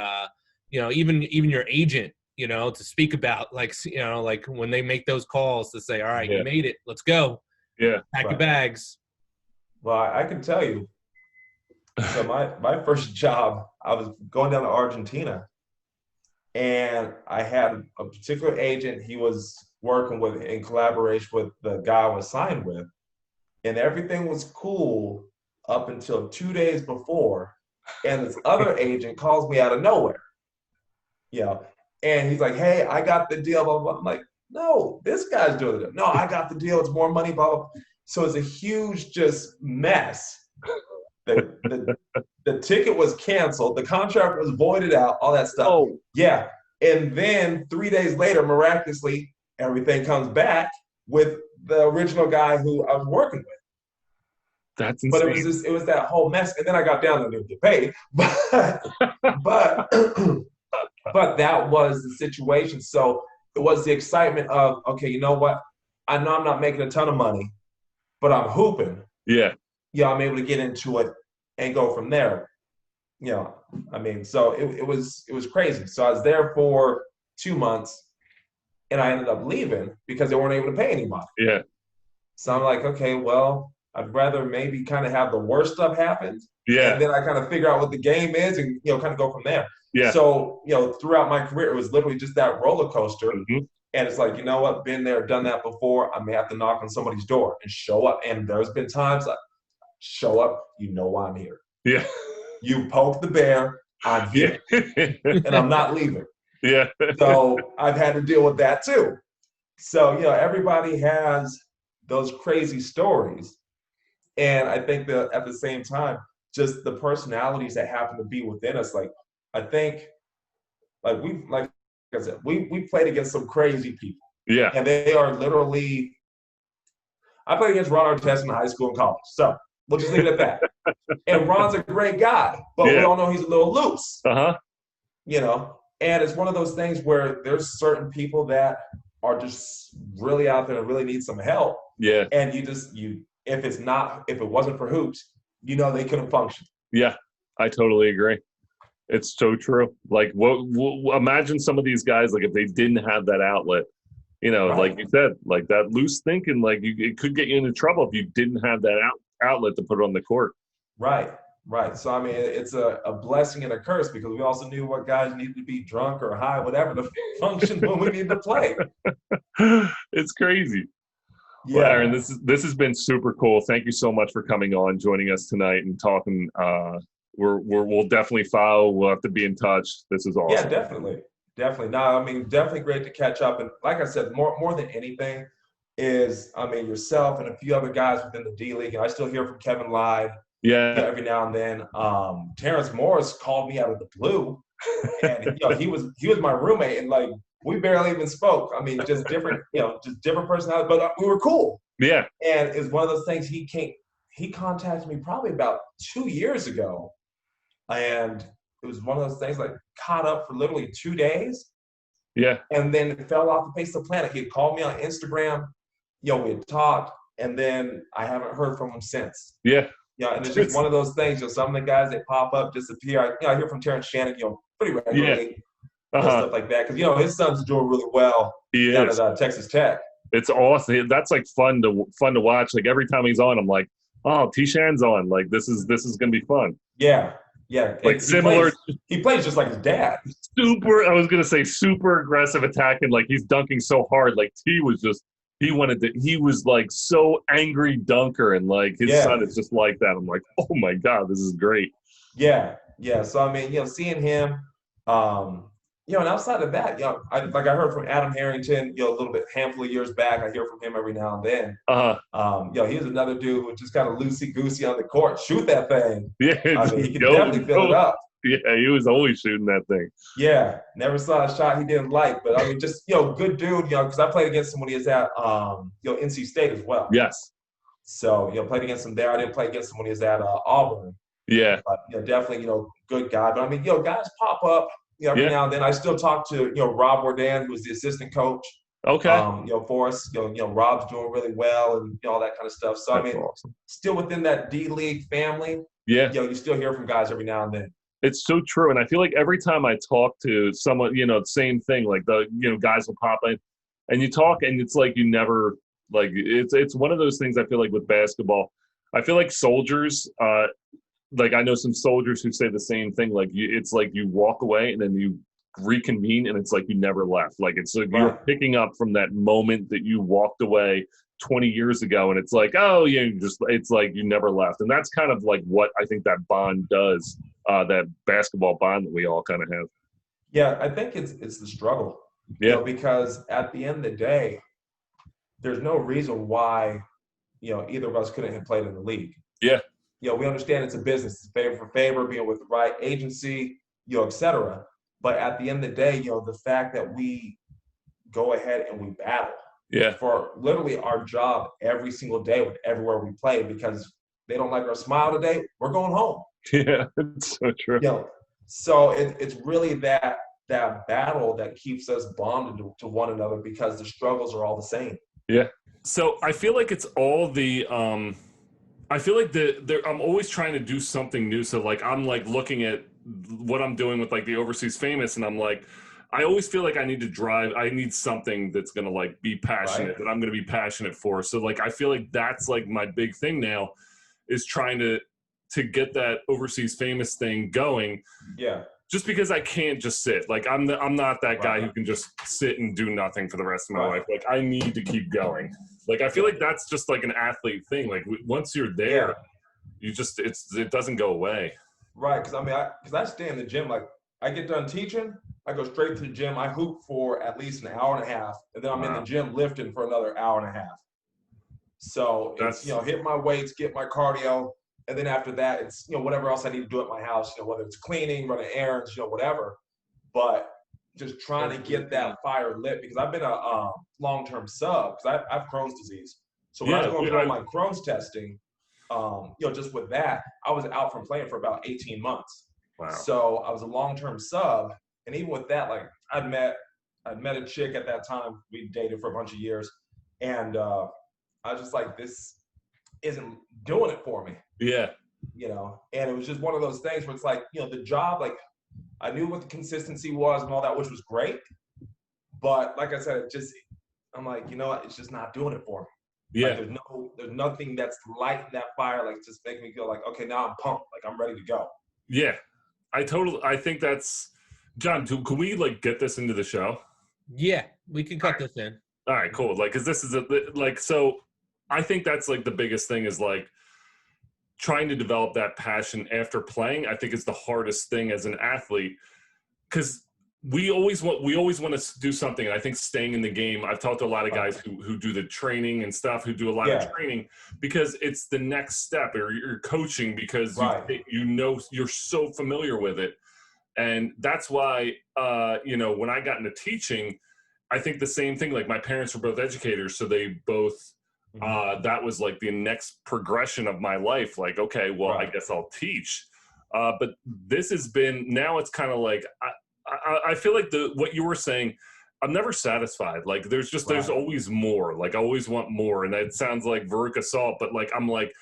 even your agent, to speak about when they make those calls to say, all right, you made it, let's go. Yeah. Pack your bags. Well, I can tell you. So my first job, I was going down to Argentina and I had a particular agent he was working with in collaboration with the guy I was signed with. And everything was cool up until 2 days before. And this other agent calls me out of nowhere. And he's like, hey, I got the deal. Blah, blah, blah. I'm like, No, this guy's doing the deal. No, I got the deal. It's more money, blah, blah. So it's a huge just mess. The ticket was canceled. The contract was voided out, all that stuff. Oh. Yeah. And then 3 days later, miraculously, everything comes back with the original guy who I was working with. That's insane. But it was that whole mess. And then I got down and didn't get paid. But that was the situation. So it was the excitement of, okay, you know what? I know I'm not making a ton of money, but I'm hooping. Yeah. Yeah, I'm able to get into it and go from there. You know, I mean, so it was crazy. So I was there for 2 months, and I ended up leaving because they weren't able to pay anybody. Yeah. So I'm like, okay, well, I'd rather maybe kind of have the worst stuff happen. Yeah. And then I kind of figure out what the game is and, you know, kind of go from there. Yeah. So, you know, throughout my career, it was literally just that roller coaster. Mm-hmm. And it's like, you know what, been there, done that before. I may have to knock on somebody's door and show up. And there's been times like, show up, you know why I'm here. Yeah. You poke the bear, I'm here. And I'm not leaving. Yeah. So I've had to deal with that too. So, you know, everybody has those crazy stories. And I think that at the same time, just the personalities that happen to be within us, like, I think, like I said, we played against some crazy people. Yeah. And they are literally, I played against Ron Artest in high school and college. So we'll just leave it at that. And Ron's a great guy, but we all know he's a little loose. Uh-huh. You know, and it's one of those things where there's certain people that are just really out there and really need some help. Yeah. And if it wasn't for hoops, you know, they couldn't function. Yeah, I totally agree. It's so true. Like, what imagine some of these guys, like, if they didn't have that outlet, you know, like you said, like that loose thinking, like it could get you into trouble if you didn't have that outlet to put on the court. Right. So, I mean, it's a blessing and a curse because we also knew what guys needed to be drunk or high, whatever, to function when we need to play. It's crazy. Yeah. Well, Erron, this has been super cool. Thank you so much for coming on, joining us tonight and talking. We'll definitely follow. We'll have to be in touch. This is awesome. Yeah, definitely. No, I mean, definitely great to catch up. And like I said, more than anything is, I mean, yourself and a few other guys within the D League. And I still hear from Kevin Live. Yeah. Every now and then. Terrence Morris called me out of the blue. And you know, he was my roommate, and like we barely even spoke. I mean, just different personalities, but we were cool. Yeah. And it's one of those things. He contacted me probably about 2 years ago, and it was one of those things like caught up for literally 2 days. Yeah. And then it fell off the face of the planet. He had called me on Instagram. You know, we had talked, and then I haven't heard from him since. Yeah. Yeah, and it's just one of those things. You know, some of the guys that pop up disappear. I hear from Terrence Shannon, you know, pretty regularly, stuff like that. Because you know his son's doing really well down at Texas Tech. It's awesome. That's like fun to watch. Like every time he's on, I'm like, oh, T-Shan's on. Like this is gonna be fun. Yeah. Like similar. He plays just like his dad. I was gonna say super aggressive attacking. Like he's dunking so hard. Like T was just. He was like so angry dunker, and like his son is just like that. I'm like, oh my God, this is great. Yeah. So I mean, you know, seeing him, you know, and outside of that, you know, I heard from Adam Harrington, you know, a little bit, handful of years back. I hear from him every now and then. You know, he was another dude who just kind of loosey goosey on the court, shoot that thing. Yeah, I mean, he could definitely fill it up. Yeah, he was always shooting that thing. Yeah, never saw a shot he didn't like, but I mean, just, you know, good dude, you know, because I played against him when he was at, you know, NC State as well. Yes. So, you know, played against him there. I didn't play against him when he was at Auburn. Yeah. But, you know, definitely, you know, good guy. But I mean, you know, guys pop up, you know, every now and then. I still talk to, you know, Rob Wardan, who was the assistant coach. Okay. You know, for us, you know, Rob's doing really well and you know, all that kind of stuff. So, that's I mean, awesome. Still within that D League family. Yeah. You know, you still hear from guys every now and then. It's so true. And I feel like every time I talk to someone, you know, same thing, like the, you know, guys will pop in and you talk and it's like you never, like, it's one of those things I feel like with basketball. I feel like soldiers, like I know some soldiers who say the same thing. Like it's like you walk away and then you reconvene and it's like you never left. Like it's like you're picking up from that moment that you walked away 20 years ago and it's like, oh yeah, it's like you never left. And that's kind of like what I think that bond does, that basketball bond that we all kind of have. Yeah, I think it's the struggle. Yeah. Because at the end of the day, there's no reason why, either of us couldn't have played in the league. Yeah. We understand it's a business, it's favor for favor, being with the right agency, et cetera. But at the end of the day, the fact that we go ahead and we battle for literally our job every single day with everywhere we play, because they don't like our smile today, we're going home. Yeah, it's so true. So it's really that battle that keeps us bonded to one another, because the struggles are all the same. Yeah. So I feel like it's all the I feel like I'm always trying to do something new. So like I'm like looking at what I'm doing with like the Overseas Famous, and I'm like, I always feel like I need something that's gonna like be passionate, that I'm gonna be passionate for. So like I feel like that's like my big thing now, is trying to get that Overseas Famous thing going. Yeah. Just because I can't just sit. Like I'm not that guy who can just sit and do nothing for the rest of my life. Like I need to keep going. Like I feel like that's just like an athlete thing. Like once you're there, you just it doesn't go away. Right, because I stay in the gym. Like I get done teaching, I go straight to the gym. I hoop for at least an hour and a half, and then I'm in the gym lifting for another hour and a half. So it's hit my weights, get my cardio. And then after that, it's, whatever else I need to do at my house, whether it's cleaning, running errands, whatever. But just trying to get that fire lit, because I've been a long-term sub, because I have Crohn's disease. So when I was going through my Crohn's testing, just with that, I was out from playing for about 18 months. Wow. So I was a long-term sub. And even with that, like I'd met a chick at that time. We dated for a bunch of years. And I was just like, this isn't doing it for me. Yeah. And it was just one of those things where it's like, the job, like I knew what the consistency was and all that, which was great. But like I said, I'm like, it's just not doing it for me. Yeah. Like there's nothing that's lighting that fire, like just making me feel like, okay, now I'm pumped. Like I'm ready to go. Yeah. I think that's, John, can we like get this into the show? Yeah, we can cut this in. All right, cool. Like, cause this is so I think that's like the biggest thing, is like trying to develop that passion after playing. I think is the hardest thing as an athlete, because we always want to do something. And I think staying in the game, I've talked to a lot of guys who do the training and stuff, who do a lot of training, because it's the next step, or you're coaching because you're so familiar with it. And that's why, when I got into teaching, I think the same thing, like my parents were both educators. So they both, that was like the next progression of my life. Like, okay, well, I guess I'll teach. But this has been, now it's kind of like, I feel like what you were saying, I'm never satisfied. Like there's always more. Like I always want more. And that sounds like Veruca Salt, but like, I'm like,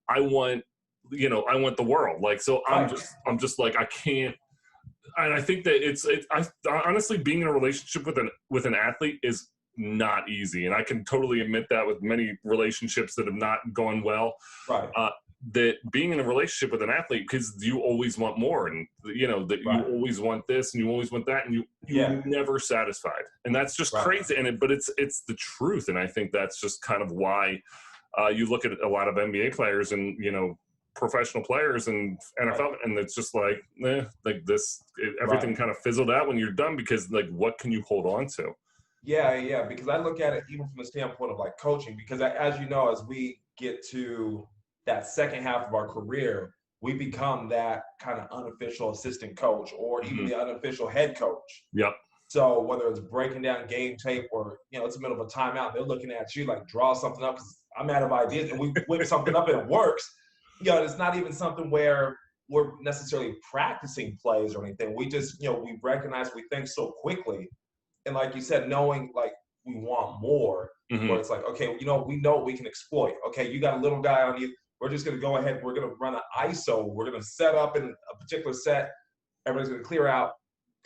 I want the world. Like, so I'm just like, I can't. And I think that I honestly, being in a relationship with an athlete is not easy. And I can totally admit that with many relationships that have not gone well. Right. That being in a relationship with an athlete, because you always want more, and you always want this and you always want that, and you're never satisfied. And that's just crazy. But it's the truth. And I think that's just kind of why you look at a lot of NBA players and, professional players and NFL, and it's just like, everything kind of fizzled out when you're done, because like, what can you hold on to? Yeah, because I look at it even from the standpoint of like coaching, because as you know, as we get to that second half of our career, we become that kind of unofficial assistant coach, or even the unofficial head coach. Yep. So whether it's breaking down game tape, or it's the middle of a timeout, they're looking at you like, draw something up, because I'm out of ideas, and we whip something up and it works. It's not even something where we're necessarily practicing plays or anything. We just, we recognize, we think so quickly. And like you said, knowing like we want more, where it's like, okay, we know what we can exploit. Okay, you got a little guy on you. We're just going to go ahead. We're going to run an ISO. We're going to set up in a particular set. Everybody's going to clear out,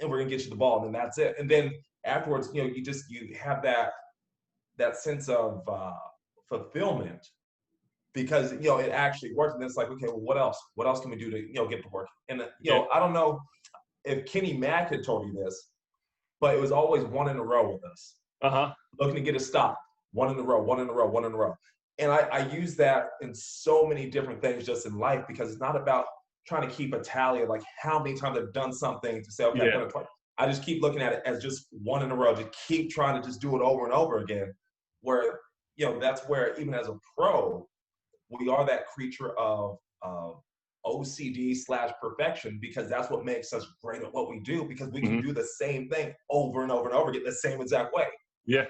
and we're going to get you the ball, and then that's it. And then afterwards, you have that sense of fulfillment, because it actually works. And then it's like, okay, well, what else? What else can we do to get to work? And I don't know if Kenny Mack had told you this, but it was always one in a row with us. Looking to get a stop, one in a row. And I use that in so many different things just in life, because it's not about trying to keep a tally of like how many times I've done something to say, okay, I'm going to play. I just keep looking at it as just one in a row. Just keep trying to just do it over and over again. Where, that's where even as a pro, we are that creature of OCD/perfection, because that's what makes us great at what we do, because we can do the same thing over and over and over again the same exact way. Yeah,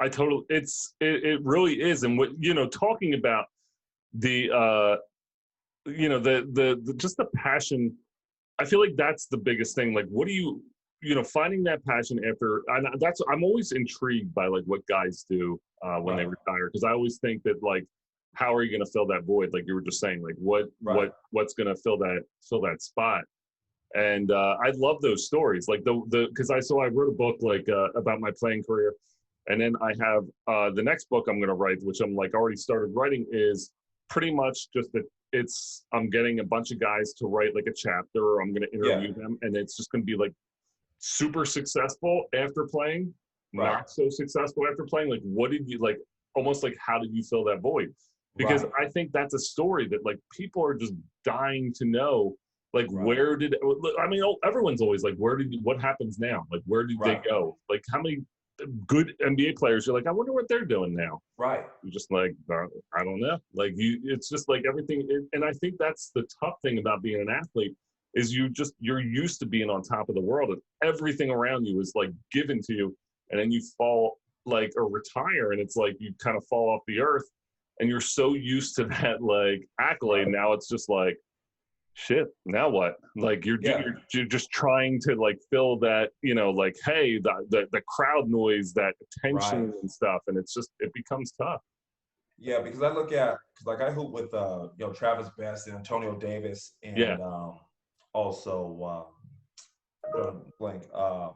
it really is. And what, talking about the just the passion, I feel like that's the biggest thing. Like, what do you finding that passion after, and I'm always intrigued by like what guys do when they retire, because I always think that, like, how are you going to fill that void? Like you were just saying, like what's going to fill that spot? And I love those stories, like because I wrote a book like about my playing career, and then I have the next book I'm going to write, which I'm like already started writing, is pretty much just that I'm getting a bunch of guys to write like a chapter, or I'm going to interview them, and it's just going to be like super successful after playing, not so successful after playing. Like, what did you, like, almost like, how did you fill that void? Because I think that's a story that, like, people are just dying to know, like, where did, I mean, everyone's always like, what happens now? Like, where did they go? Like, how many good NBA players, you're like, I wonder what they're doing now. Right. You're just like, I don't know. Like, it's just like everything. And I think that's the tough thing about being an athlete, is you're used to being on top of the world, and everything around you is like given to you. And then you fall, like, or retire, and it's like you kind of fall off the earth, and you're so used to that, like, accolade. Now it's just like, shit, now what? Like, you're just trying to, like, fill that, like, hey, the crowd noise, that attention and stuff. And it's just, it becomes tough. Yeah, because I look at, like, I hoop with, Travis Best and Antonio Davis, and also, blank, a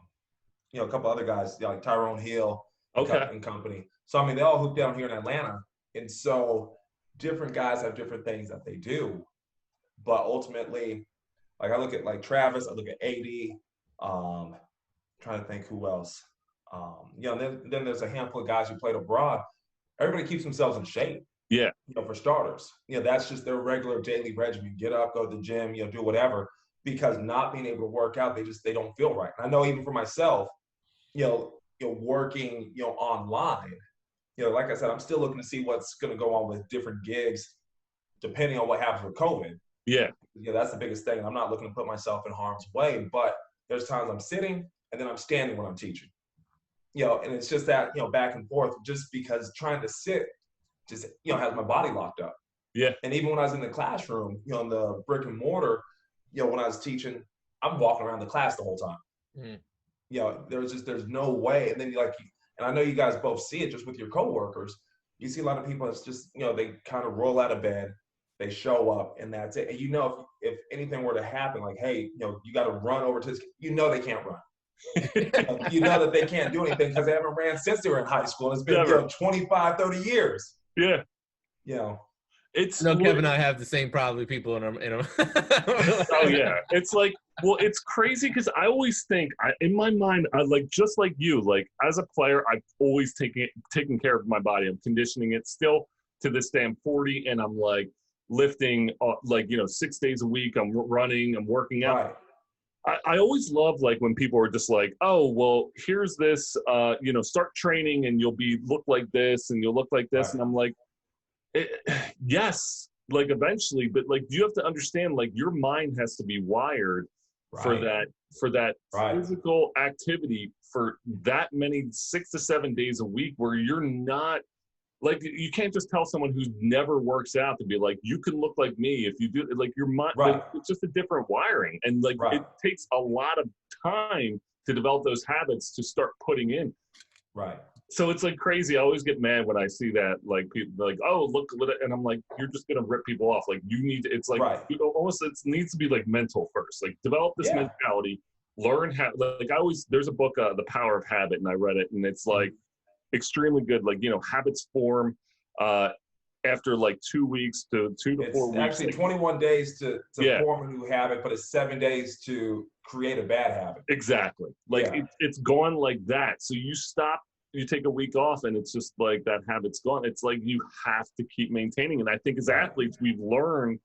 couple other guys, like Tyrone Hill and company. So, I mean, they all hoop down here in Atlanta. And so different guys have different things that they do. But ultimately, like, I look at, like, Travis, I look at AD, trying to think who else. Then there's a handful of guys who played abroad. Everybody keeps themselves in shape. Yeah. For starters. That's just their regular daily regimen. Get up, go to the gym, do whatever. Because not being able to work out, they don't feel right. And I know even for myself, working, online, like I said, I'm still looking to see what's going to go on with different gigs, depending on what happens with COVID. Yeah. That's the biggest thing. I'm not looking to put myself in harm's way, but there's times I'm sitting and then I'm standing when I'm teaching. And it's just that, back and forth, just because trying to sit just, has my body locked up. Yeah. And even when I was in the classroom, in the brick and mortar, when I was teaching, I'm walking around the class the whole time. There's no way. And then and I know you guys both see it just with your coworkers. You see a lot of people, it's just, they kind of roll out of bed, they show up, and that's it. And if anything were to happen, like, hey, you got to run over to this, they can't run. That they can't do anything because they haven't ran since they were in high school. It's been 25, 30 years. Yeah. It's Kevin and I have the same probably people in them. Oh yeah, it's like, well, it's crazy because I always think, in my mind, I like, just like you, like, as a player, I've always taken care of my body. I'm conditioning it still to this day. I'm 40 and I'm like lifting, 6 days a week. I'm running, I'm working out. Right. I always love, like, when people are just like, oh, well, here's this, start training and you'll look like this and you'll look like this. Right. And I'm like, yes, like, eventually, but, like, you have to understand, like, your mind has to be wired for that physical activity for that many 6 to 7 days a week, where you're not, like, you can't just tell someone who never works out to be like, you can look like me if you do, like, your mind, it's just a different wiring. And, like, it takes a lot of time to develop those habits to start putting in. Right. So it's like crazy. I always get mad when I see that, like, people like, oh, look, and I'm like, you're just gonna rip people off. Like, you need, it's like, almost, it needs to be like mental first. Like, develop this mentality, learn how. Like, there's a book, The Power of Habit, and I read it, and it's like extremely good. Like, habits form after like 2 weeks to 2 to 4 weeks. Actually, like, 21 days to form a new habit, but it's 7 days to create a bad habit. Exactly. Like, it's gone like that. So you stop. You take a week off and it's just like that habit's gone. It's like you have to keep maintaining. And I think as athletes, we've learned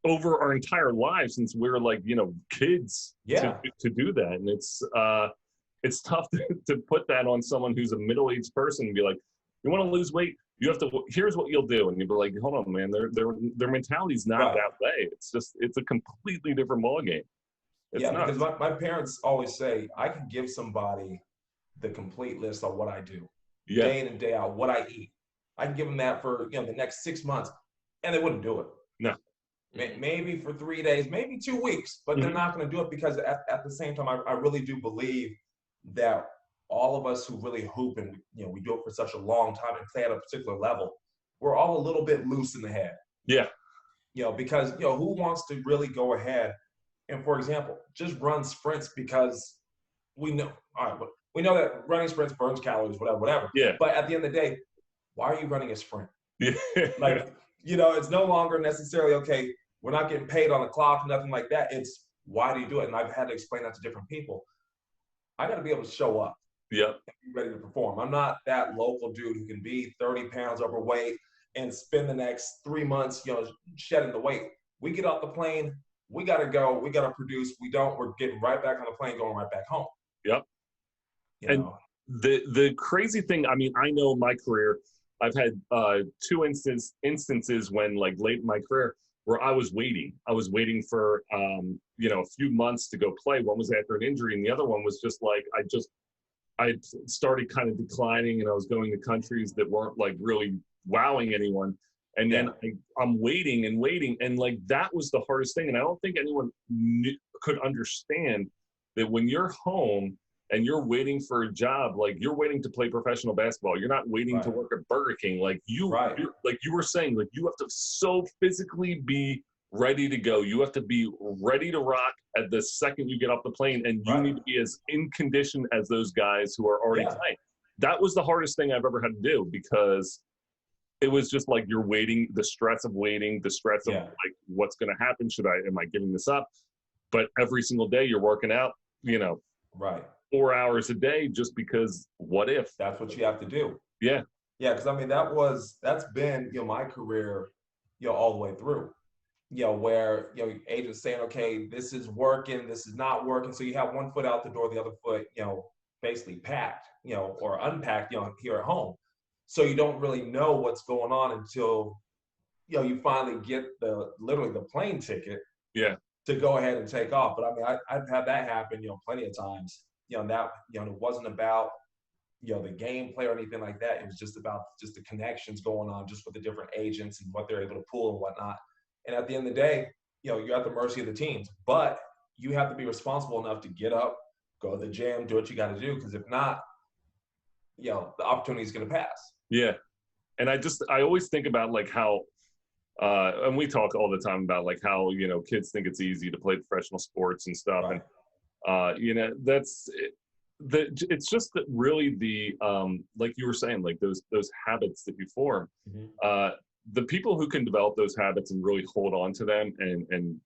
over our entire lives since we were like, kids to do that. And it's tough to put that on someone who's a middle-aged person and be like, you want to lose weight? You have to, here's what you'll do. And you'll be like, hold on, man, their mentality's not that way. It's a completely different ballgame. Because my parents always say, I can give somebody the complete list of what I do day in and day out, what I eat. I can give them that for, the next 6 months, and they wouldn't do it. No. Maybe for 3 days, maybe 2 weeks, but they're not going to do it because at the same time, I really do believe that all of us who really hoop and, we do it for such a long time and play at a particular level, we're all a little bit loose in the head. Yeah. Because, who wants to really go ahead and, for example, just run sprints because we know that running sprints burns calories, whatever. Yeah. But at the end of the day, why are you running a sprint? Yeah. It's no longer necessarily, okay, we're not getting paid on the clock, nothing like that. It's why do you do it? And I've had to explain that to different people. I got to be able to show up. Yeah. Be ready to perform. I'm not that local dude who can be 30 pounds overweight and spend the next 3 months, shedding the weight. We get off the plane, we got to go, we got to produce. We don't, we're getting right back on the plane, going right back home. Yep. The crazy thing, I mean, I know my career, I've had 2 instances when, like, late in my career where I was waiting. I was waiting for, a few months to go play. One was after an injury, and the other one was just like, I started kind of declining, and I was going to countries that weren't, like, really wowing anyone. And then I'm waiting, and, like, that was the hardest thing. And I don't think anyone could understand that when you're home and you're waiting for a job, like, you're waiting to play professional basketball. You're not waiting to work at Burger King. Like, you're, like you were saying, like, you have to so physically be ready to go. You have to be ready to rock at the second you get off the plane, and you need to be as in condition as those guys who are already playing. That was the hardest thing I've ever had to do, because it was just like you're waiting, the stress of waiting, the stress of, like, what's going to happen? Am I giving this up? But every single day you're working out, 4 hours a day, just because what if? That's what you have to do. Yeah. Yeah, because, I mean, that's been, my career, all the way through. Where, agents saying, okay, this is working, this is not working. So you have one foot out the door, the other foot, basically packed, or unpacked, here at home. So you don't really know what's going on until, you finally get literally the plane ticket to go ahead and take off. But I mean, I've had that happen, plenty of times. That, it wasn't about, the gameplay or anything like that. It was just about just the connections going on just with the different agents and what they're able to pull and whatnot. And at the end of the day, you're at the mercy of the teams. But you have to be responsible enough to get up, go to the gym, do what you got to do. Because if not, the opportunity is going to pass. Yeah. And I always think about, like, how, and we talk all the time about, like, how, kids think it's easy to play professional sports and stuff. Right. And, it's just that really the, like you were saying, like those habits that you form, the people who can develop those habits and really hold on to them and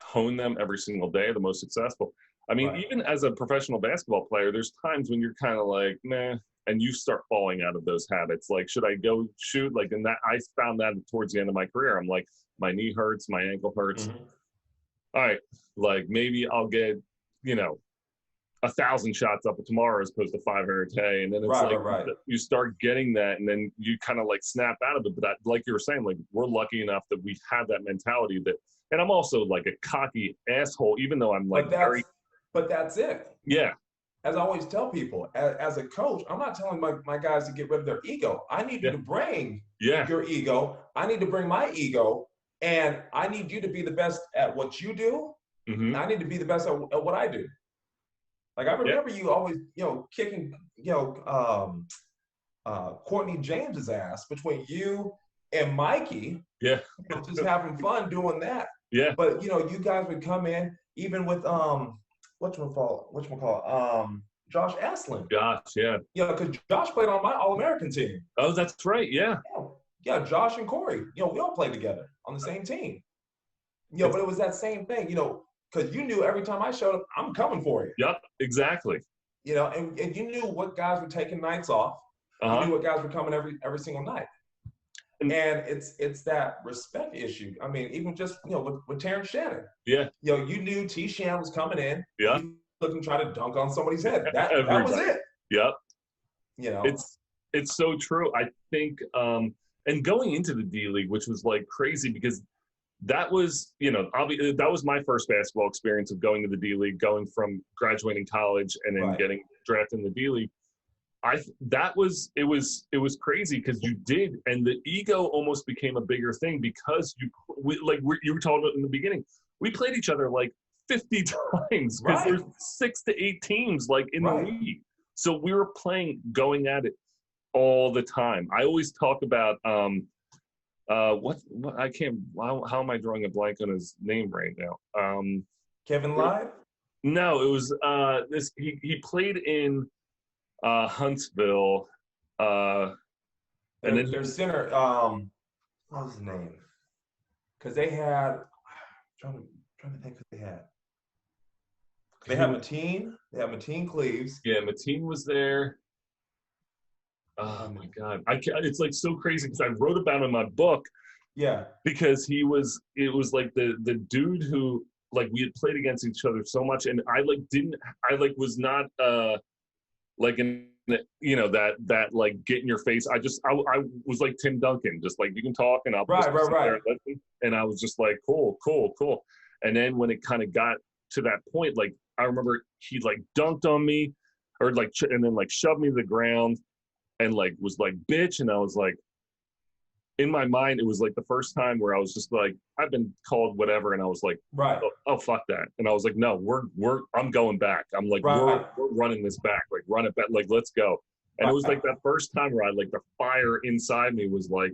hone them every single day are the most successful. I mean, even as a professional basketball player, there's times when you're kind of like, meh, and you start falling out of those habits. Like, should I go shoot? Like, and that I found that towards the end of my career. I'm like, my knee hurts, my ankle hurts. All right, like, maybe I'll get, 1,000 shots up tomorrow as opposed to 500 today. And then it's you start getting that, and then you kind of like snap out of it. But that, like you were saying, like, we're lucky enough that we have that mentality that, and I'm also like a cocky asshole, even though I'm like but that's it. Yeah. As I always tell people, as a coach, I'm not telling my guys to get rid of their ego. I need you to bring your ego. I need to bring my ego, and I need you to be the best at what you do. I need to be the best at what I do. Like, I remember you always, kicking, Courtney James's ass between you and Mikey. Yeah. Just having fun doing that. Yeah. But, you guys would come in, even with, whatchamacallit, Josh Aslin. Josh, yeah. Because Josh played on my All-American team. Oh, that's right, yeah. Yeah, Josh and Corey, we all played together on the same team. But it was that same thing, because you knew every time I showed up, I'm coming for you. Yep, exactly. And you knew what guys were taking nights off. You knew what guys were coming every single night. And it's that respect issue. I mean, even just with Terrence Shannon. Yeah. You knew T. Shan was coming in. Yeah. He couldn't try to dunk on somebody's head. That was it. Yep. It's so true. I think and going into the D League, which was like crazy because that was, that was my first basketball experience of going to the D League, going from graduating college and then getting drafted in the D League. It was crazy because you did, and the ego almost became a bigger thing because you were talking about in the beginning, we played each other like 50 times because there's 6 to 8 teams like in the league. So we were going at it all the time. I always talk about what I can't. How am I drawing a blank on his name right now? Kevin Lyde? No, it was this. He played in Huntsville, and then their center. What was his name? Because they had. Trying to think who they had. They had Mateen. They had Mateen Cleaves. Yeah, Mateen was there. Oh my God! It's like so crazy because I wrote about him in my book. Yeah. Because it was like the dude who like we had played against each other so much, and I was not like in that like get in your face. I was like Tim Duncan, just like you can talk and I'll right. There and listen. And I was just like cool. And then when it kind of got to that point, like I remember he like dunked on me, or like and then like shoved me to the ground. And like was like bitch, and I was like, in my mind, it was like the first time where I was just like, I've been called whatever, and I was like, oh fuck that, and I was like, no, I'm going back. I'm like, we're running this back, like run it back, like let's go. And it was like that first time where I like the fire inside me was like,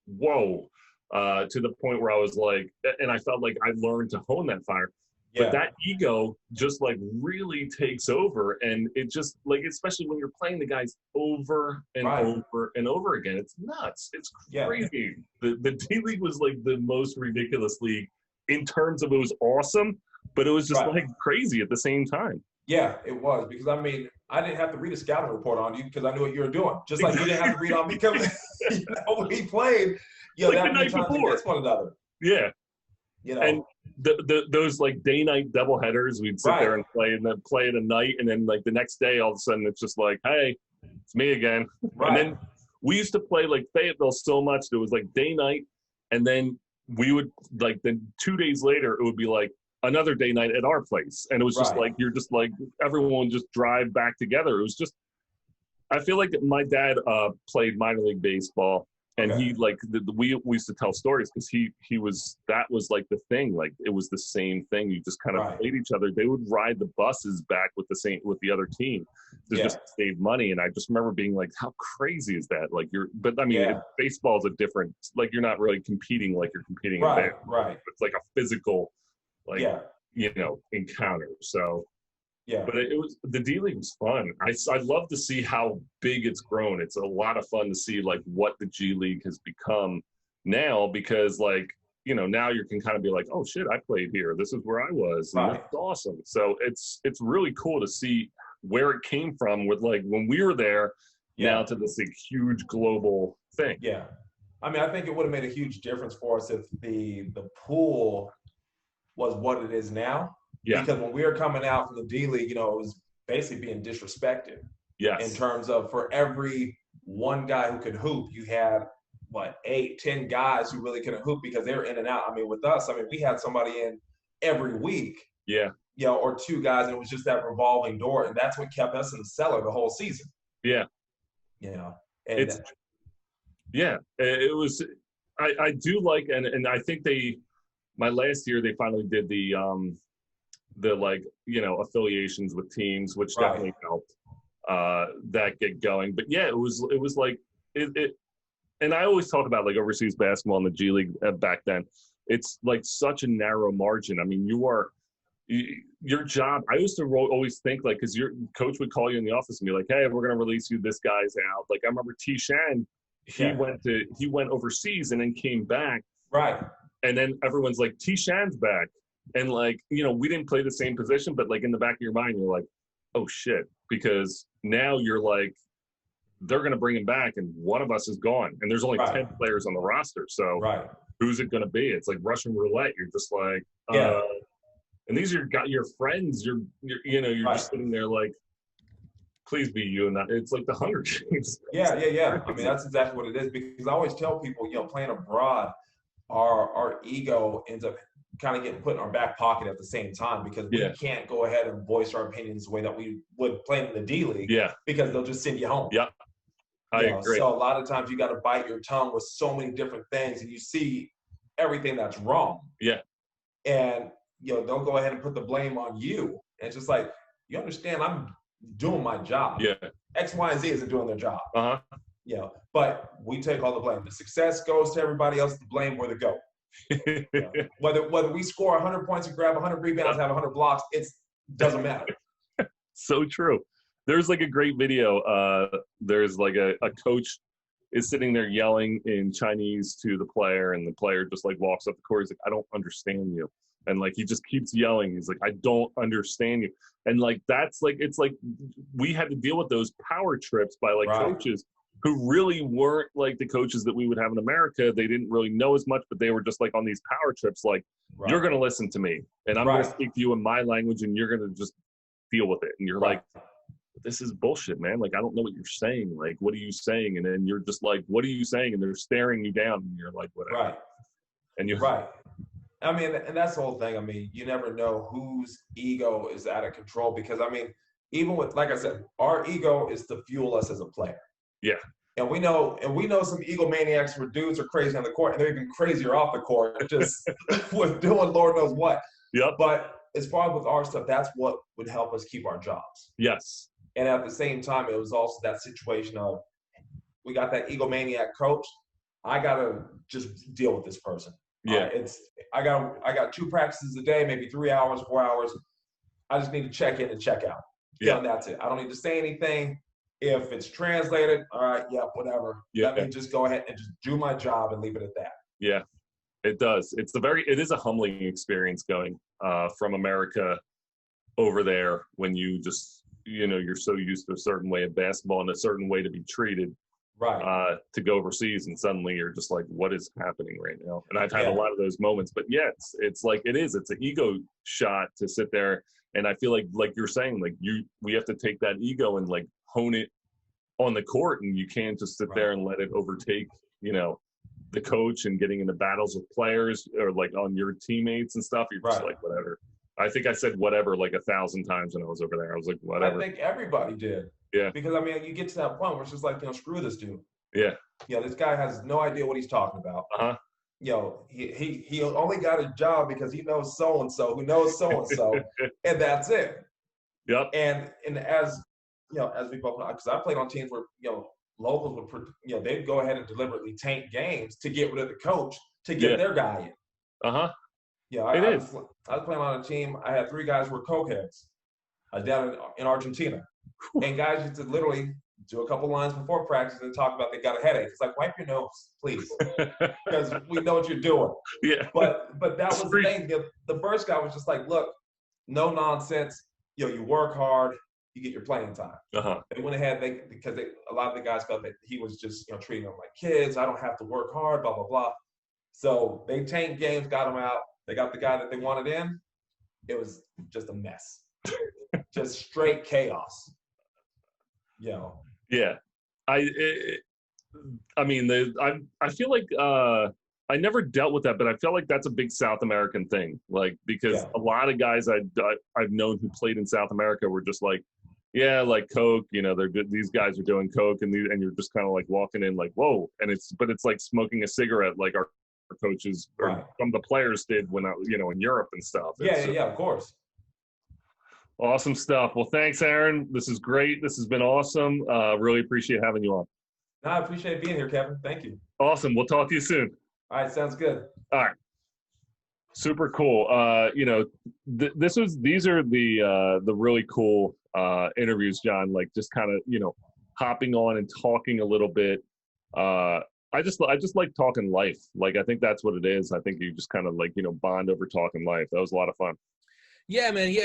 whoa, to the point where I was like, and I felt like I learned to hone that fire. But that ego just like really takes over, and it just like, especially when you're playing the guys over and over and over again, it's nuts. It's crazy. The D League was like the most ridiculous league in terms of it was awesome, but it was just like crazy at the same time. Yeah, it was, because I mean, I didn't have to read a scouting report on you because I knew what you were doing. Just like you didn't have to read on me because we played, like that the night before against one another. Yeah. And those like day-night doubleheaders, we'd sit there and play, and then play it a night, and then like the next day, all of a sudden, it's just like, hey, it's me again. And then we used to play like Fayetteville so much, there was like day-night, and then we would like then 2 days later, it would be like another day-night at our place, and it was just like you're just like everyone would just drive back together. It was just, I feel like my dad played minor league baseball. And he like we used to tell stories because that was like the thing, like it was the same thing. You just kind of played each other. They would ride the buses back with the other team to just save money. And I just remember being like, how crazy is that? Like but I mean, baseball is a different, like you're not really competing like you're competing in baseball. It's like a physical, like encounter. So. Yeah, but it was, the D League was fun. I love to see how big it's grown. It's a lot of fun to see like what the G League has become now, because like, now you can kind of be like, oh shit, I played here. This is where I was. And that's awesome. So it's really cool to see where it came from with like when we were there now to this like, huge global thing. Yeah. I mean, I think it would have made a huge difference for us if the pool was what it is now. Yeah. Because when we were coming out from the D League, it was basically being disrespected. Yes. In terms of, for every one guy who could hoop, you had 8, 10 guys who really couldn't hoop because they were in and out. I mean, with us, we had somebody in every week. Yeah. Or 2 guys, and it was just that revolving door, and that's what kept us in the cellar the whole season. Yeah. And it was. I do like, and I think my last year they finally did the like affiliations with teams, which definitely helped that get going. But yeah, it was like it and I always talk about like overseas basketball in the G League back then. It's like such a narrow margin. I mean, your job, I used to always think like, because your coach would call you in the office and be like, hey, we're going to release you, this guy's out. Like I remember T. Shan, he went overseas and then came back, and then everyone's like, T. Shan's back. And like, we didn't play the same position, but like in the back of your mind, you're like, oh shit, because now you're like they're going to bring him back, and one of us is gone, and there's only 10 players on the roster. So who's it going to be? It's like Russian roulette. You're just like, and these are your friends. You're just sitting there like, please be you. And it's like the Hunger Games. Yeah. I mean, that's exactly what it is, because I always tell people, playing abroad, our ego ends up kind of getting put in our back pocket at the same time, because we can't go ahead and voice our opinions the way that we would play in the D League. Because they'll just send you home. I agree. So a lot of times you got to bite your tongue with so many different things, and you see everything that's wrong. And they'll go ahead and put the blame on you. And it's just like, you understand, I'm doing my job. X, Y, and Z isn't doing their job. But we take all the blame. The success goes to everybody else. The blame where to go. Whether we score 100 points and grab 100 rebounds, have 100 blocks, it doesn't matter. So true. There's like a great video. There's like a coach is sitting there yelling in Chinese to the player, and the player just like walks up the court. He's like, I don't understand you. And like, he just keeps yelling. He's like, I don't understand you. And like, that's like, it's like we had to deal with those power trips by like coaches who really weren't like the coaches that we would have in America. They didn't really know as much, but they were just like on these power trips. Like, you're going to listen to me, and I'm going to speak to you in my language, and you're going to just deal with it. And you're like, this is bullshit, man. Like, I don't know what you're saying. Like, what are you saying? And then you're just like, what are you saying? And they're staring you down, and you're like, whatever. And you're I mean, and that's the whole thing. I mean, you never know whose ego is out of control, because I mean, even with, like I said, our ego is to fuel us as a player. And we know some egomaniacs where dudes are crazy on the court, and they're even crazier off the court, just with doing Lord knows what. But as far as with our stuff, that's what would help us keep our jobs. And at the same time, it was also that situation of, we got that egomaniac coach. I gotta just deal with this person. I got 2 practices a day, maybe 3 hours, 4 hours. I just need to check in and check out. And that's it. I don't need to say anything. If it's translated, all right, whatever. Let me just go ahead and just do my job and leave it at that. It does. It is a humbling experience going from America over there, when you just, you're so used to a certain way of basketball and a certain way to be treated. To go overseas, and suddenly you're just like, what is happening right now? And I've had a lot of those moments, but it's like, it's an ego shot to sit there. And I feel like you're saying, like, we have to take that ego and like hone it on the court, and you can't just sit there and let it overtake, the coach and getting into battles with players or like on your teammates and stuff. You're just like, whatever. I think I said whatever like 1,000 times when I was over there. I was like, whatever. I think everybody did. Because I mean, you get to that point where it's just like, screw this dude. This guy has no idea what he's talking about. He only got a job because he knows so and so who knows so and so, and that's it. And as as we both know, because I played on teams where locals would they'd go ahead and deliberately tank games to get rid of the coach to get their guy in. I was playing on a team. I had 3 guys who were cokeheads. I was down in Argentina. And guys used to literally do a couple lines before practice and talk about they got a headache. It's like, wipe your nose, please, because we know what you're doing. But that was the thing. The first guy was just like, look, no nonsense. You work hard, you get your playing time. They went ahead because a lot of the guys felt that he was just treating them like kids. I don't have to work hard, blah blah blah. So they tanked games, got him out. They got the guy that they wanted in. It was just a mess, just straight chaos. I mean, I feel like I never dealt with that, but I feel like that's a big South American thing. Like, because a lot of guys I've known who played in South America were just like, like coke. They're good. These guys are doing coke, and you're just kind of like walking in like, whoa. And it's like smoking a cigarette, like our coaches or some of the players did when I in Europe and stuff. Of course. Awesome stuff. Well, thanks, Erron. This is great. This has been awesome. Really appreciate having you on. No, I appreciate being here, Kevin. Thank you. Awesome. We'll talk to you soon. All right. Sounds good. All right. Super cool. These are the really cool interviews, John, like just kind of, hopping on and talking a little bit. I just like talking life. Like, I think that's what it is. I think you just kind of like, bond over talking life. That was a lot of fun. Yeah, man. He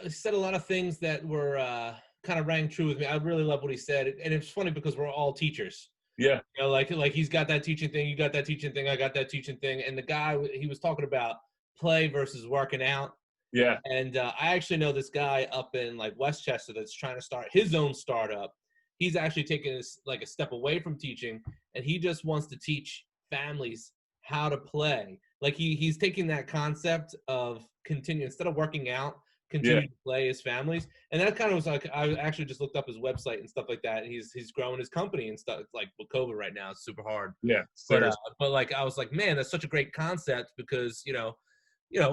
said a lot of things that were kind of rang true with me. I really love what he said, and it's funny because we're all teachers. Yeah. You know, like he's got that teaching thing, you got that teaching thing, I got that teaching thing, and the guy, he was talking about play versus working out. Yeah. And I actually know this guy up in like Westchester that's trying to start his own startup. He's actually taking this like a step away from teaching, and he just wants to teach families how to play. Like he's taking that concept of continue, instead of working out, continue to play his families. And that kind of was like, I actually just looked up his website and stuff like that. And he's growing his company and stuff. Like with COVID right now, it's super hard. Yeah. But like, I was like, man, that's such a great concept because, you know,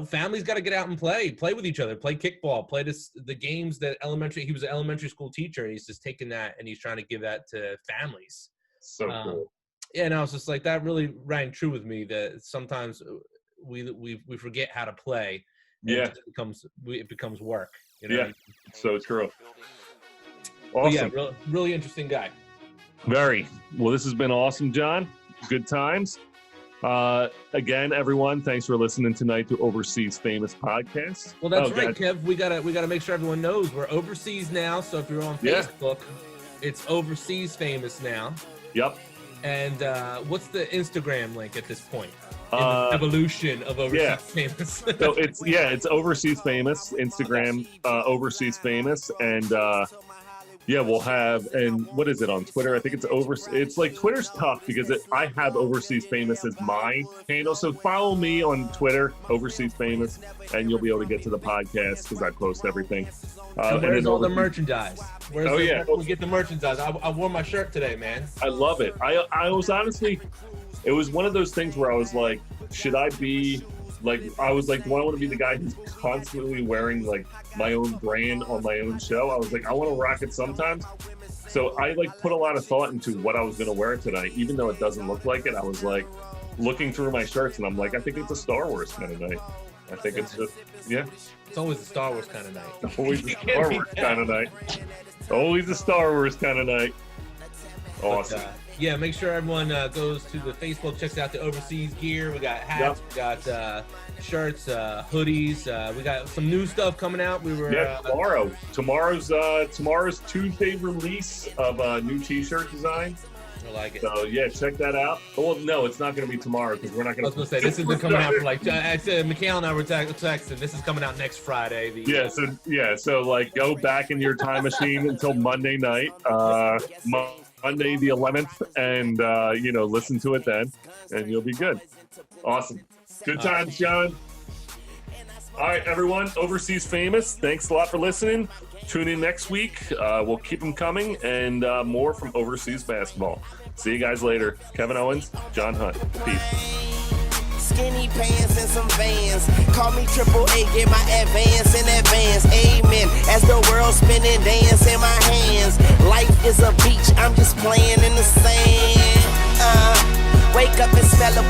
families got to get out and play with each other, play kickball, play the games that he was an elementary school teacher. And he's just taking that and he's trying to give that to families. So cool. Yeah. And I was just like, that really rang true with me, that sometimes we forget how to play. Yeah. It becomes work. You know? Yeah. So true. Awesome. But yeah, really interesting guy. Very. Well, this has been awesome, John. Good times. Again, everyone, thanks for listening tonight to Overseas Famous Podcast. Well, that's right, Kev. We gotta make sure everyone knows we're overseas now. So if you're on Facebook, it's Overseas Famous now. Yep. And what's the Instagram link at this point? In the evolution of Overseas Famous. So it's Overseas Famous, Instagram, Overseas Famous, and we'll have, and what is it on Twitter? I think it's like Twitter's tough because I have Overseas Famous as my handle. So follow me on Twitter, Overseas Famous, and you'll be able to get to the podcast because I post everything. And where's all the merchandise? Where we get the merchandise? I wore my shirt today, man. I love it. I was honestly, it was one of those things where I was like, should I be like, I was like, do I want to be the guy who's constantly wearing like my own brand on my own show? I was like, I want to rock it sometimes. So I like put a lot of thought into what I was going to wear tonight, even though it doesn't look like it. I was like looking through my shirts and I'm like, I think it's a Star Wars kind of night. I think it's just, It's always a Star Wars kind of night. Always a Star Wars kind of night. Always a Star Wars kind of night. Awesome. But, make sure everyone goes to the Facebook, checks out the overseas gear. We got hats, we got shirts, hoodies. We got some new stuff coming out. Tomorrow. Tomorrow's Tuesday release of a new T-shirt design. I like it. So check that out. Well, no, it's not going to be tomorrow because we're not going to. I was going to say this isn't coming out for like. I said Mikhail and I were texting. This is coming out next Friday. So like go back in your time machine until Monday night. Monday the 11th, and listen to it then, and you'll be good. Awesome. Good times, John. All right, everyone. Overseas Famous. Thanks a lot for listening. Tune in next week. We'll keep them coming, and more from Overseas Basketball. See you guys later. Kevin Owens, John Hunt. Peace. Skinny pants and some Vans. Call me AAA, get my advance in advance. Amen. As the world spinning, dance in my hands. Life is a beach, I'm just playing in the sand. Wake up and smell a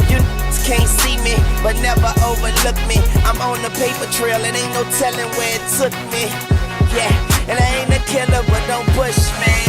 you can't see me, but never overlook me. I'm on the paper trail and ain't no telling where it took me. Yeah, and I ain't a killer, but don't push me.